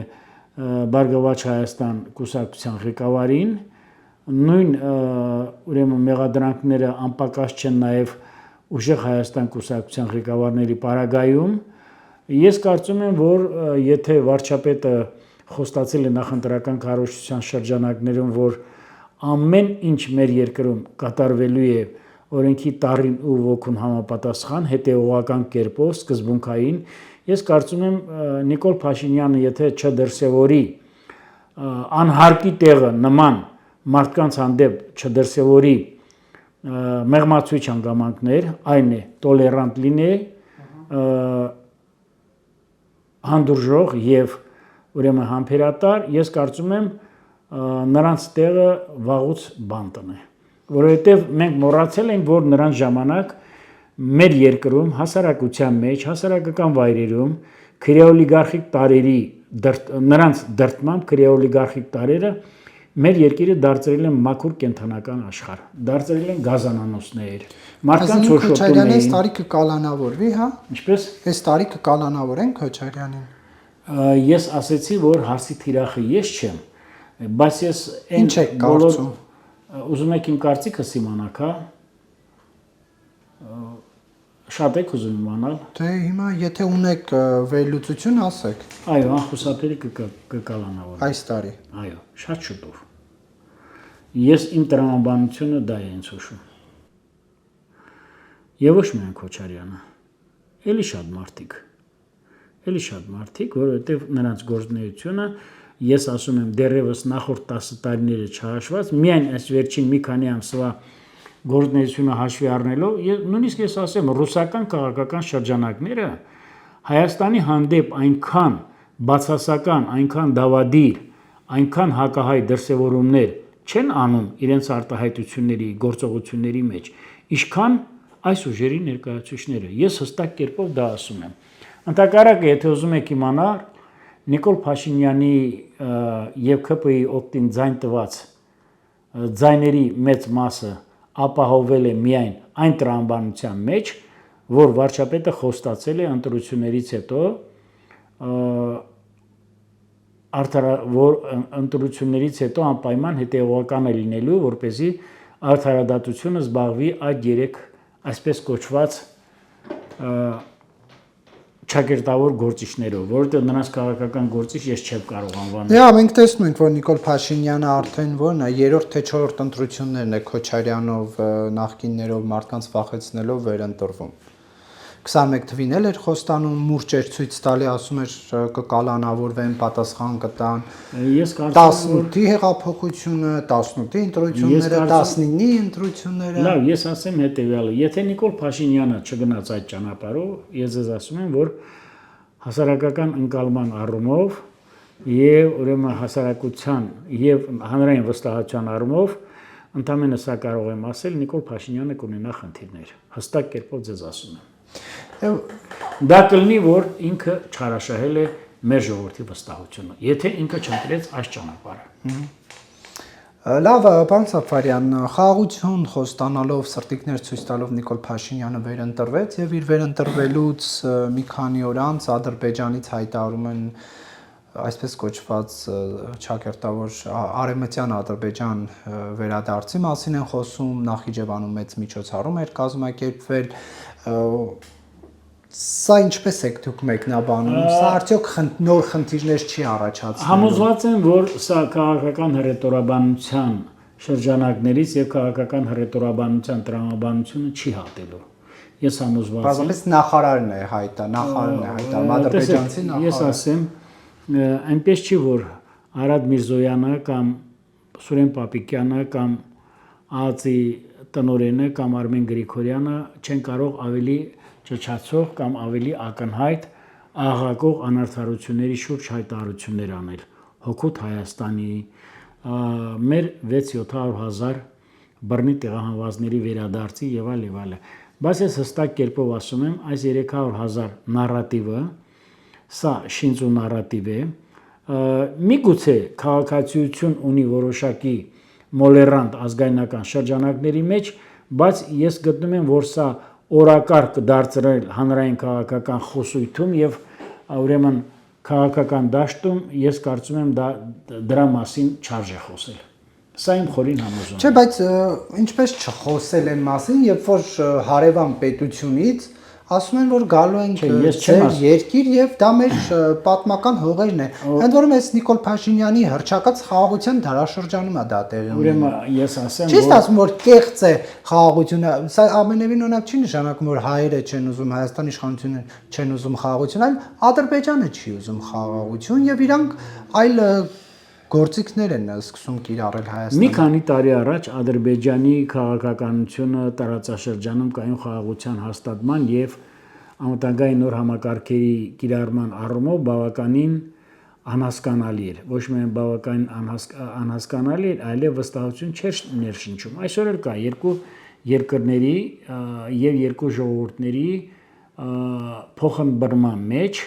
Բարգավաճ Հայաստան կուսակցության ղեկավարին, նույն ուրեմն մեղադրանքները անպակաս չեն նաև ուժեղ Հայաստան կուսակցության ղեկավարների պարագայում։ Ես կարծում եմ, որ եթե վարչապետը խոստացել է նախընտրական քարոզչության շրջանակներում, որ ամեն ինչ մեր երկրում կատարվելու է օրենքի տառին ու ոգուն համապատասխան, հետևողական կերպով, սկզբունքային, ես կարծում եմ Նիկոլ Փաշինյանը, եթե չդրսևորի անհարկի տեղը նման մարդկանց հանդեպ չդրսևորի մեղմացույց հանգամանքներ, այն է տոլերանտ լինի, հանդուրժող եւ ուրեմն համբերատար, ես կարծում եմ նրանց տեղը վաղուց բանտն է, որովհետև մենք մոռացել ենք, որ նրանց ժամանակ մեր երկրում հասարակության մեջ, հասարակական վայրերում քրեօլիգարխիկ տարերի նրանց դրդմամբ քրեօլիգարխիկ տարերը մեր երկիրը դարձրել են մաքուր կենթանական աշխարհ, դարձրել են գազանանոսներ, մարդկանց հոշոտում էին։ Այս տարիքը կալանավորվի, հա։ Ինչպես։ Այս տարիքը կալանավորեն Քոչարյանին։ Ես ասեցի, որ հարցի թիրախը ես չեմ, բայց ես ինչ եք կարծում։ Ուզում եք իմ կարծիքս իմանաք, հա։ Շատ եք ուզում իմանալ։ Դե հիմա եթե ունեք վերլուծություն, ասեք։ Այո, անխուսափելի կկալանավորվի։ Այս տարի։ Այո, շատ շուտով։ Ես իմ տրամաբանությունը դա է ինձ հուշում։ Եվ ոչ միայն Քոչարյանը, էլի շատ մարդիկ, որովհետև նրանց գործունեությունը, ես ասում եմ, դեռևս նախորդ 10 տարիները չհաշված, միայն այս վերջին մի քանի ամսվա գործունեությունը հաշվի առնելով, նույնիսկ ես ասեմ, ռուսական քաղաքական շրջանակները Հայաստանի հանդեպ այնքան բացասական, այնքան դավադիր, այնքան հակահայ դրսևորումներ չեն անում իրենց արտահայտությունների, գործողությունների մեջ, ինչքան այս ուժերի ներկայացուցիչները։ Ես հստակ կերպով դա ասում եմ։ Ընդհակառակը, եթե ուզում եք իմանալ, Նիկոլ Փաշինյանի եւ ՔՊ-ի օգտին ձայն տված ձայների մեծ մասը ապահովել է միայն այն տրամաբանության մեջ, որ վարչապետը խոստացել է ընտրություններից հետո անպայման հետևողական է լինելու, որպեսզի արդարադատությունը զբաղվի այդ 3 այսպես կոչված ճակերտավոր գործիչներով, որովհետև նրանց քաղաքական գործիչ ես չեմ կարող անվանել։ Դե մենք տեսնում ենք, որ Նիկոլ Փաշինյանը արդեն որն է 3-րդ թե 4-րդ ընտրություններն է Քոչարյանով նախկիններով մարդկանց վախեցնելով վերընտրվում։ 21 թվին էլ էր խոստանում մուրճ էր ցույց տալի, ասում էր կկալանավորվեն, պատասխան կտան։ Ես կարծում եմ 18-ի հեղափոխությունը, 18-ի ընտրությունները, 19-ի ընտրությունները։ Լավ, ես ասեմ հետեւյալը, եթե Նիկոլ Փաշինյանը չգնաց այդ ճանապարհով, ես ձեզ ասում եմ, որ հասարակական ընկալման առումով եւ ուրեմն հասարակության եւ հանրային վստահության առումով ընդամենը սա կարող եմ ասել, Նիկոլ Փաշինյանը կունենա խնդիրներ։ Հստակ կերպով ձեզ ասում եմ։ Դա կլինի, որ ինքը չարաշահել է մեր ժողովրդի վստահությունը, եթե ինքը չընտրեց այս ճանապարհը։ Լավ, պարոն Սաֆարյան, խաղաղություն խոստանալով, սրտիկներ ցույց տալով Նիկոլ Փաշինյանը վերընտրվեց եւ իր վերընտրվելուց մի քանի օր անց Ադրբեջանից հայտարարում են այսպես կոչված ճակերտավոր արևմտյան Ադրբեջան վերադարձի մասին են խոսում, Նախիջևանում մեծ միջոցառում էր կազմակերպվել։ Սա ինչպես եք դուք մեկնաբանում, սա արդյոք նոր խնդիրներ չի առաջացնում։ Համոզված եմ, որ սա քաղաքական հռետորաբանության շրջանակներից եւ քաղաքական հռետորաբանության տրամաբանությունը չի հատելու։ Ես համոզված եմ։ Բազմապես նախարարն է հայտարարում, ադրբեջանցի նախարարը։ Ես ասեմ, այնպես չի, որ Արադ Միրզոյանը կամ Սուրեն Պապիկյանը կամ ԱԱԾ-ի տնօրենը կամ Արմեն Գրիգորյանը չեն կարող ավելի ճչացող կամ ավելի ակնհայտ աղաղակող անարդարությունների շուրջ հայտարարություններ անել հօգուտ Հայաստանի մեր 6-700,000 բռնի տեղահանվածների վերադարձի եւ այլ։ Բայց ես հստակ կերպով ասում եմ, այս 300,000 նարատիվը, սա շինծու նարատիվ է, միգուցե քաղաքացիություն ունի որոշակի մոլերանտ ազգայնական շրջանակների մեջ, բայց ես գտնում եմ, որ սա օրակարգ դարձրել հանրային քաղաքական խոսույթում եւ ուրեմն քաղաքական դաշտում ես կարծում եմ դրա մասին չարժե խոսել։ Սա իմ խորին համոզումն է։ Չէ, բայց ինչպես չխոսել են մասին, երբ որ հարևան պետությունից ասում են, որ գալու են ձեր երկիր եւ դա մեր պատմական հողերն է։ Ընդ որում էս Նիկոլ Փաշինյանի հռչակած խաղաղության դարաշրջանում է դա տեղի ունենում։ Ուրեմն ես ասեմ, Չես ասում, որ կեղծ է խաղաղությունը, սա ամենևին օրինակ չի նշանակում, որ հայերը չեն ուզում, Հայաստանի իշխանությունները չեն ուզում խաղաղություն, այլ Ադրբեջանը չի ուզում խաղաղություն եւ իրանք այլ գործիքներ են սկսում կիրառել Հայաստանը։ Մի քանի տարի առաջ Ադրբեջանի քաղաքականությունը տարածաշրջանում կայուն խաղաղության հաստատման եւ անվտանգային նոր համակարգերի կիրառման առումով բավականին անհասկանալի էր։ Ոչ միայն բավականին անհասկանալի էր, այլև վստահություն չէր ներշնչում։ Այսօր էլ կա երկու երկրների եւ երկու ժողովուրդների փոխըմբռնման մեջ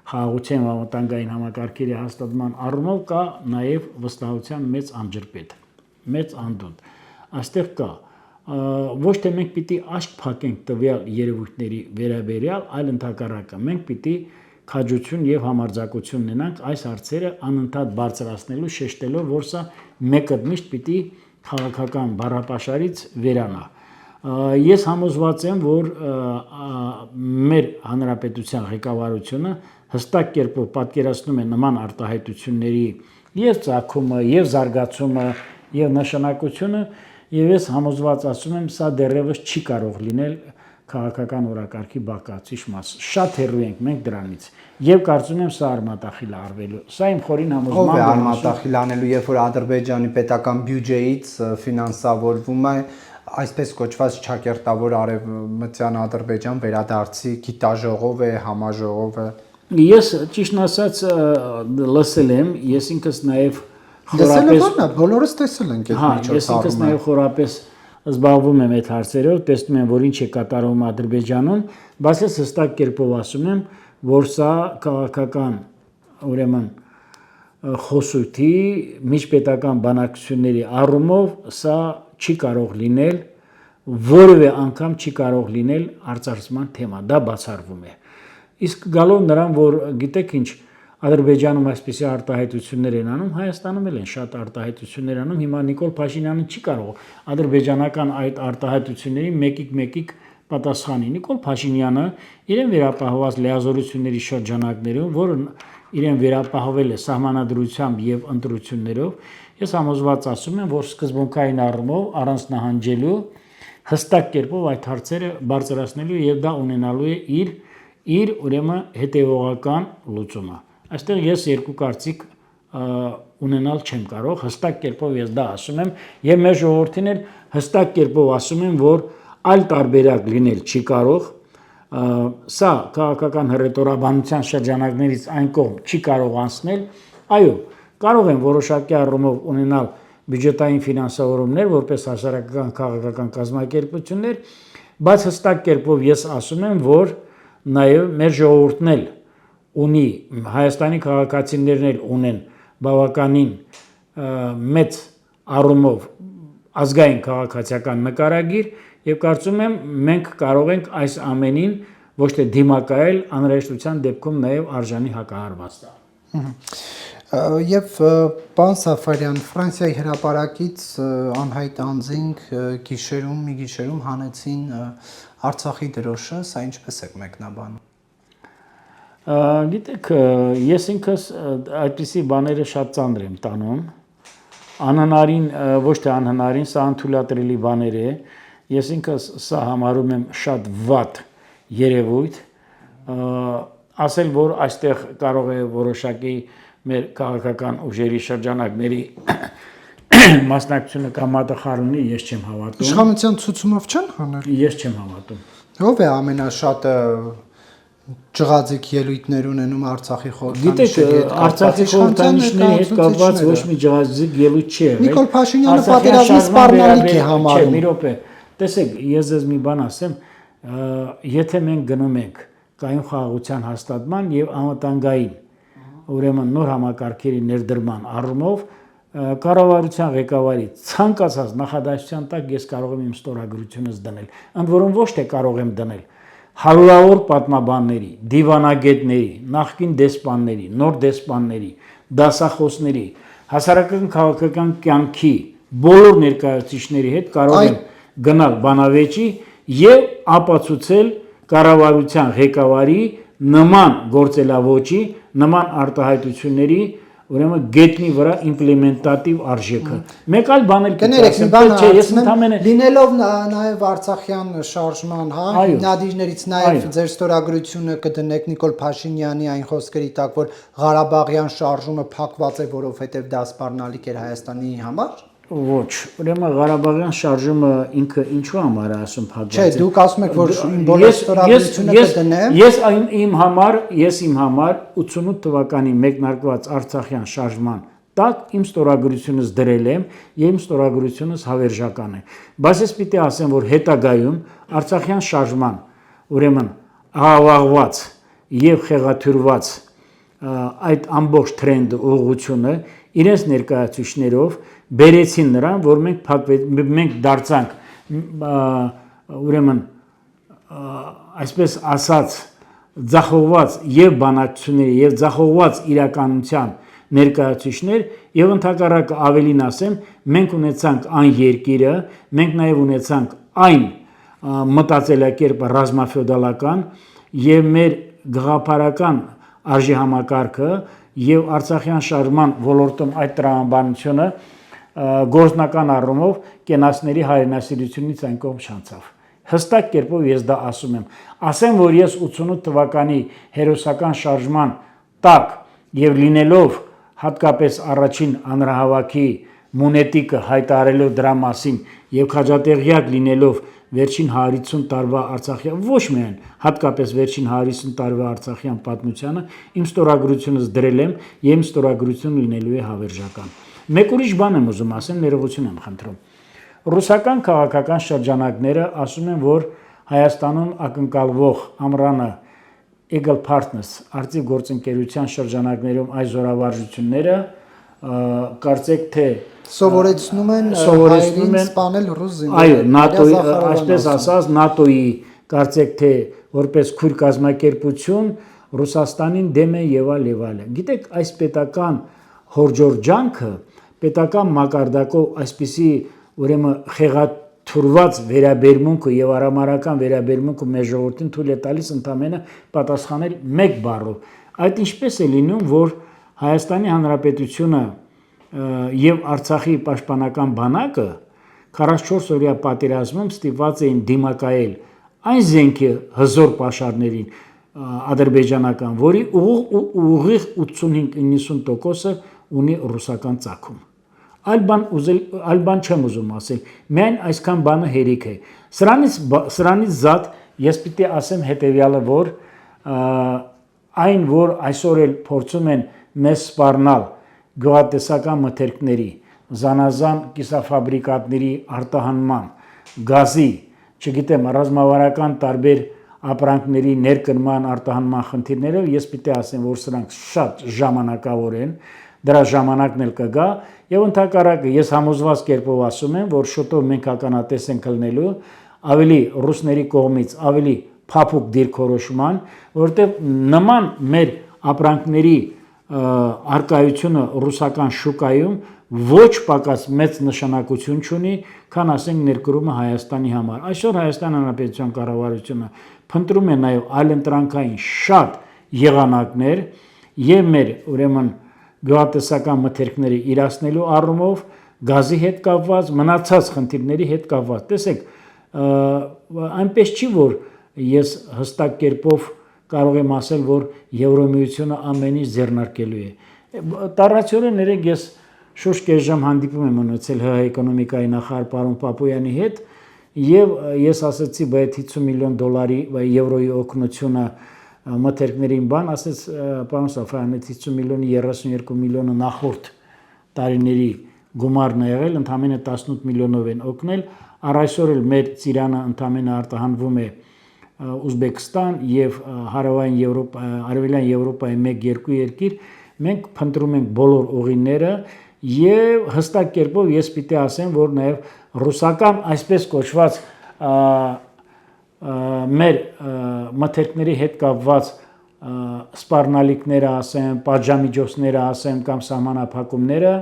խաղաղության անվտանգային համակարգերի հաստատման առումով կա նաև վստահության մեծ անջրպետ, մեծ անդունդ։ Այստեղ կա ոչ թե մենք պիտի աչք փակենք տվյալ երևույթների վերաբերյալ, այլ ընդհակառակը մենք պիտի քաջություն եւ համարձակություն ունենանք այս հարցերը անընդհատ բարձրացնելու, շեշտելով, որ սա մեկը միշտ պիտի քաղաքական բառապաշարից վերանա։ Ես համոզված եմ, որ մեր հանրապետության ղեկավարությունը հստակ կերպով պատկերացնում է նման արտահայտությունների եւ ծագումը, եւ զարգացումը, եւ նշանակությունը, եւ ես համոզված ասում եմ, սա դեռևս չի կարող լինել քաղաքական օրակարգի բաղկացուցիչ մաս։ Շատ հեռու ենք մենք դրանից։ Եվ կարծում եմ սա արմատախիլ արվելու։ Սա իմ խորին Ով է համոզմանն է։ արմատախիլ անելու, երբ որ Ադրբեջանի պետական բյուջեից ֆինանսավորվում է այսպես կոչված ճակերտավոր արևմտյան Ադրբեջան վերադարձի գիտաժողով է, համաժողով է։ Ես ճիշտն ասած լսել եմ, ես ինքս նաև Դեսել բոլորս տեսել ենք այդ միջոցառումը։ Ես ինքս նաև խորապես զբաղվում եմ այդ հարցերով, տեսնում եմ, որ ինչ է կատարվում Ադրբեջանում, բայց ես հստակ կերպով ասում եմ, որ սա քաղաքական, ուրեմն խոսույթի միջպետական բանակցությունների առումով սա չի կարող լինել, որևէ անգամ չի կարող լինել արծարծման թեմա, դա բացառվում է։ Իսկ գալով նրան, որ գիտեք ինչ, Ադրբեջանում այսպիսի արտահայտություններ են անում, Հայաստանում էլ են շատ արտահայտություններ անում, հիմա Նիկոլ Փաշինյանը չի կարող ադրբեջանական այդ արտահայտությունների մեկիկ պատասխանի։ Նիկոլ Փաշինյանը իրեն վերապահված լիազորությունների շրջանակներում, որը իրեն վերապահվել է սահմանադրությամբ եւ ընտրություններով, ես համոզված ասում եմ, որ սկզբունքային առումով առանց նահանջելու հստակ կերպով այդ հարցերը բարձրացնելու եւ դա ունենալու է իր ուրեմն հետեւողական լուծումը։ Այստեղ ես երկու կարծիք ունենալ չեմ կարող, հստակ կերպով ես դա ասում եմ եւ մեր ժողովրդին էլ հստակ կերպով ասում եմ, որ այլ տարբերակ լինել չի կարող, սա քաղաքական հռետորաբանության շրջանակներից այն կողմ չի կարող անցնել, այո, կարող են որոշակի առումով ունենալ բյուջետային ֆինանսավորումներ որպես հասարակական քաղաքական կազմակերպություններ, բայց հստակ կերպով ես ասում եմ, որ նաեւ մեր ժողովուրդն էլ ունի, Հայաստանի քաղաքացիներն էլ ունեն բավականին մեծ առումով ազգային քաղաքացիական նկարագիր եւ կարծում եմ մենք կարող ենք այս ամենին ոչ թե դիմակայել, անհրաժեշտության դեպքում նաեւ արժանի հակահարված տալ։ Եվ պարոն Սաֆարյան, Ֆրանսիայի հրապարակից անհայտ անձինք մի գիշերում հանեցին Արցախի դրոշը, սա ինչպես է մեկնաբանում։ Գիտեք, ես ինքս այդպիսի բաները շատ ծանր եմ տանում։ Անհնարին, ոչ թե անհնարին, սա անթույլատրելի բաներ է։ Ես ինքս սա համարում եմ շատ վատ երևույթ, ասել, որ այստեղ կարող է որոշակի մեր քաղաքական ուժերի շրջանակների մասնակցությունը կամ մատախարունի, ես չեմ հավատում։ Իշխանության ցուցումով չեն հանել։ Ես չեմ հավատում։ Ով է ամենաշատը ջղաձիկ ելույթներ ունենում Արցախի Գիտեք, խորհրդանիշի հետ Արցախի խորհրդանիշների հետ կապված ոչ մի ջղաձիկ ելույթ չի եղել։ Նիկոլ Փաշինյանը պատերազմի սպառնալիք է համարում։ Մի րոպե։ Տեսեք, ես ձեզ մի բան ասեմ, եթե մենք գնում ենք կայուն խաղաղության հաստատման եւ անվտանգային, ուրեմն նոր համակարգերի ներդրման առումով կառավարության ղեկավարի ցանկացած նախադասության տակ ես կարող եմ իմ ստորագրությունս դնել, ընդ որում ոչ թե կարող եմ դնել հարյուրավոր պատմաբանների, դիվանագետների, նախկին դեսպանների, նոր դեսպանների, դասախոսների, հասարակական քաղաքական կյանքի բոլոր ներկայացուցիչների հետ կարող եմ գնալ բանավեճի եւ ապացուցել կառավարության ղեկավարի նման գործելավոճի, նման արտահայտությունների ուրեմն գետնի վրա իմպլեմենտատիվ արժեքը։ Մեկ այլ բան էլ կներեք, մի բան ես ընդհանրապես լինելով նաև Արցախյան շարժման, հիմնադիրներից նաև ձեր ստորագրությունը կդնեք Նիկոլ Փաշինյանի այն խոսքերի տակ, որ Ղարաբաղյան շարժումը փակված է, որովհետև դա սպառնալիք էր Հայաստանի համար։ Ոչ, ուրեմն Ղարաբաղյան շարժումը ինքը ինչու համար է ասում փակված։ Չէ, դուք ասում եք, որ բոլոր ստորագրությունը կդնեմ։ Ես իմ համար 88 թվականի մեկնարկված Արցախյան շարժման տակ իմ ստորագրությունս դրել եմ եւ իմ ստորագրությունս հավերժական է։ Բայց ես պիտի ասեմ, որ հետագայում Արցախյան շարժման ուրեմն աղավաղված եւ խեղաթյուրված այդ ամբողջ թրենդը ուղղությունը իրենց ներկայացուցիչներով բերեցին նրան, որ մենք դարձանք ուրեմն այսպես ասած ձախողված եւ բանակցությունների եւ ձախողված իրականության ներկայացուցիչներ եւ ընդհակառակը ավելին ասեմ, մենք ունեցանք այն երկիրը, մենք նաեւ ունեցանք այն մտածելակերպը ռազմաֆեոդալական եւ մեր գաղափարական արժեհամակարգը եւ Արցախյան շարժման ոլորտում այդ տրամաբանությունը գործնական առումով կենացների հայրենասիրությունից այն կողմ շանցավ։ հստակ կերպով ես դա ասում եմ։ Ասեմ, որ ես 88 թվականի հերոսական շարժման տակ եւ լինելով հատկապես առաջին հանրահավաքի մունետիկը հայտարարելով դրա մասին եւ քաջատեղյակ լինելով վերջին 150 տարվա Արցախյան, ոչ միայն հատկապես վերջին 150 տարվա Արցախյան պատմությանը իմ ստորագրությունս դրել եմ եւ իմ ստորագրությունը լինելու է հավերժական։ Մեկ ուրիշ բան եմ ուզում ասեմ, ներողություն եմ խնդրում։ Ռուսական քաղաքական շրջանակները ասում են, որ Հայաստանում ակնկալվող ամռանը Eagle Partners արծիվ գործընկերության շրջանակներում այս զորավարժությունները կարծեք թե սովորեցնում են հայերին սպանել ռուս զինվորներին։ Այո, ՆԱՏՕ-ի, այսպես ասած, ՆԱՏՕ-ի կարծեք թե որպես քույր կազմակերպություն Ռուսաստանին դեմ է եւ այլ։ Գիտեք, այս պետական հորջորջանքը, պետական մակարդակով այսպիսի ուրեմն խեղաթուրված վերաբերմունքը եւ արամարական վերաբերմունքը մեր ժողովրդին թույլ է տալիս ընդամենը պատասխանել մեկ բառով։ Այդ ինչպես է լինում, որ Հայաստանի Հանրապետությունը եւ Արցախի պաշտպանական բանակը 44 օրյա պատերազմում ստիպված էին դիմակայել այն զենքի հզոր պաշարներին ադրբեջանական, որի ուղիղ 85-90%-ը ունի ռուսական ծագում։ Այլ բան չեմ ուզում ասել, միայն այսքան բանը հերիք է։ Սրանից զատ ես պիտի ասեմ հետեւյալը, որ այն, որ այսօր էլ փորձում են մեզ սպառնալ գյուղատնտեսական մթերքների, զանազան կիսաֆաբրիկատների արտահանման, գազի, չգիտեմ, ռազմավարական տարբեր ապրանքների ներկրման արտահանման խնդիրներով ես պիտի ասեմ, որ սրանք շատ ժամանակավոր են, դրա ժամանակն էլ կգա եւ ընդհակառակը ես համոզված կերպով ասում եմ, որ շուտով մենք ականատես ենք լինելու ավելի ռուսների կողմից ավելի փափուկ դիրքորոշման, որովհետեւ նման մեր ապրանքների արկայությունը ռուսական շուկայում ոչ պակաս մեծ նշանակություն չունի, քան ասենք ներկրումը Հայաստանի համար։ Այսօր Հայաստան Հանրապետության կառավարությունը փնտրում է նաև այլընտրանքային շատ եղանակներ եւ մեր ուրեմն գյուղատնտեսական մթերքների իրացնելու առումով գազի հետ կապված, մնացած խնդիրների հետ կապված։ Տեսեք, այնպես չի, որ ես հստակ կերպով կարող եմ ասել, որ Եվրոմիությունը ամեն ինչ ձեռնարկելու է։ Տառացիորեն ներեք ես շուրջ կես ժամ հանդիպում եմ ունեցել ՀՀ էկոնոմիկայի նախարար պարոն Պապոյանի հետ եւ ես ասացի, բայց 50 միլիոն դոլարի եվրոյի օգնությունը մթերքներին բան, ասեց պարոն Սաֆարյանը 50 միլիոնի 32 միլիոնը նախորդ տարիների գումարն է եղել, ընդամենը 18 միլիոնով են օգնել, առ այսօր էլ մեր ծիրանը ընդամենը արտահանվում է Ուզբեկստան եւ հարավային Եվրոպա, արևելյան Եվրոպայի 1-2 երկիր, մենք փնտրում ենք բոլոր ուղիները եւ հստակ կերպով ես պիտի ասեմ, որ նաեւ ռուսական այսպես կոչված մեր մթերքների հետ կապված սպառնալիքները ասեմ, պատժամիջոցները ասեմ կամ սահմանափակումները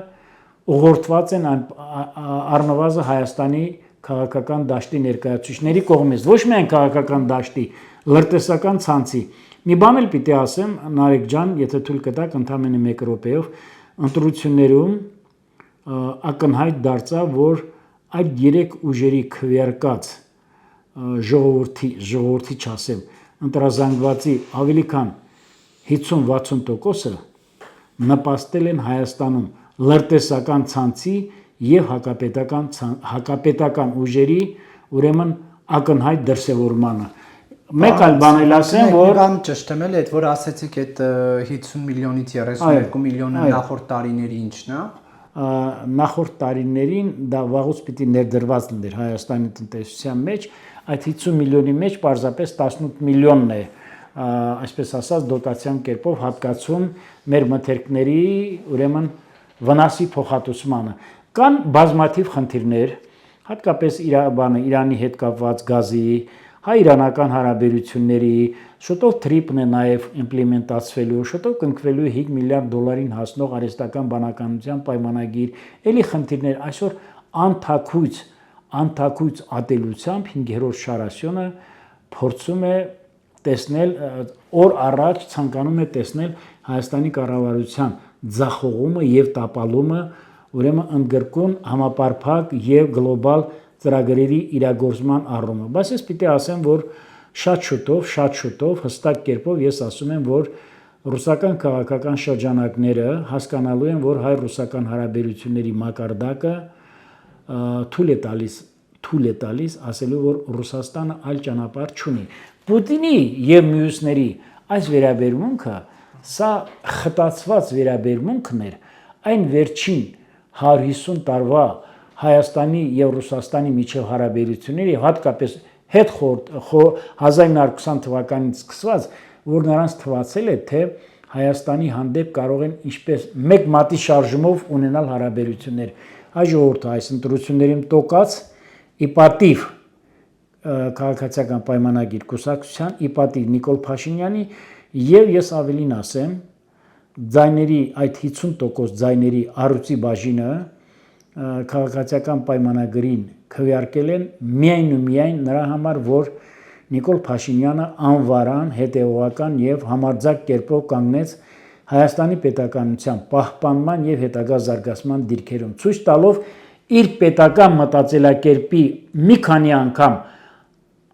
ուղղորդված են առնվազն Հայաստանի քաղաքական դաշտի ներկայացուցիչների կողմից, ոչ միայն քաղաքական դաշտի, լրտեսական ցանցի։ Մի բան էլ պիտի ասեմ, Նարեկ ջան, եթե թույլ կտաք ընդամենը 1 րոպեով, ընտրություններում ակնհայտ դարձավ, որ այդ 3 ուժերի քվեարկած ժողովրդի չասեմ, ընտրազանգվածի ավելի քան 50-60%-ը նպաստել են Հայաստանում լրտեսական ցանցի եւ հակապետական ուժերի ուրեմն ակնհայտ դրսևորմանը։ Մեկ այլ բան էլ ասեմ, որ բան ճշտեմ էլ այդ որ ասեցիք այդ 50 միլիոնից 32 միլիոնը նախորդ տարիների ինչն է։ Նախորդ տարիներին դա վաղուց պիտի ներդրված լիներ Հայաստանի տնտեսության մեջ, այդ 50 միլիոնի մեջ պարզապես 18 միլիոնն է, այսպես ասած, դոտացիան կերպով հատկացում մեր մթերքների ուրեմն վնասի փոխհատուցմանը։ Կան բազմաթիվ խնդիրներ, հատկապես Իրանի հետ կապված գազի, հայ-իրանական հարաբերությունների, շուտով TRIPS-ն է նաև իմպլեմենտացվելու, շուտով կնքվելու 5 միլիարդ դոլարին հասնող արհեստական բանականության պայմանագիր, էլի խնդիրներ, այսօր անթաքույց ատելությամբ 5-րդ շարասյոնը փորձում է տեսնել, օր առաջ ցանկանում է տեսնել Հայաստանի կառավարության ձախողումը եւ տապալումը ուրեմն ընդգրկուն համապարփակ եւ գլոբալ ծրագրերի իրագործման առումով։ Բայց ես պիտի ասեմ, որ շատ շուտով հստակ կերպով ես ասում եմ, որ ռուսական քաղաքական շրջանակները հասկանալու են, որ հայ-ռուսական հարաբերությունների մակարդակը թույլ է տալիս ասելու, որ Ռուսաստանը այլ ճանապարհ չունի։ Պուտինի եւ մյուսների այս վերաբերմունքը սա խտացված վերաբերմունքն էր այն վերջին 150 տարվա Հայաստանի եւ Ռուսաստանի միջև հարաբերությունների, հատկապես հետ 1920 թվականից սկսված, որ նրանց թվացել է, թե Հայաստանի հանդեպ կարող են ինչպես մեկ մատի շարժումով ունենալ հարաբերություններ։ Այ ժողովուրդը այս ընտրություններին տոկած իպատիվ քաղաքացիական պայմանագիր կուսակցության, իպատիվ Նիկոլ Փաշինյանի եւ ես ավելին ասեմ, ձայների այդ 50% ձայների առյուծի բաժինը քաղաքացիական պայմանագրին քվեարկել են միայն ու միայն նրա համար, որ Նիկոլ Փաշինյանը անվարան, հետևողական եւ համարձակ կերպով կանգնեց Հայաստանի պետականության պահպանման եւ հետագա զարգացման դիրքերում, ցույց տալով իր պետական մտածելակերպի մի քանի անգամ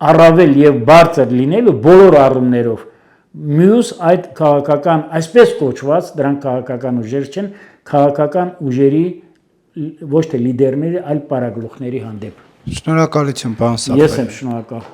առավել եւ բարձր լինելու բոլոր առումներով մյուս այդ քաղաքական, այսպես կոչված, դրանք քաղաքական ուժեր չեն, քաղաքական ուժերի ոչ թե լիդերների, այլ պարագլուխների հանդեպ։ Շնորհակալություն, պարոն Սաֆարյան։ Ես եմ շնորհակալ։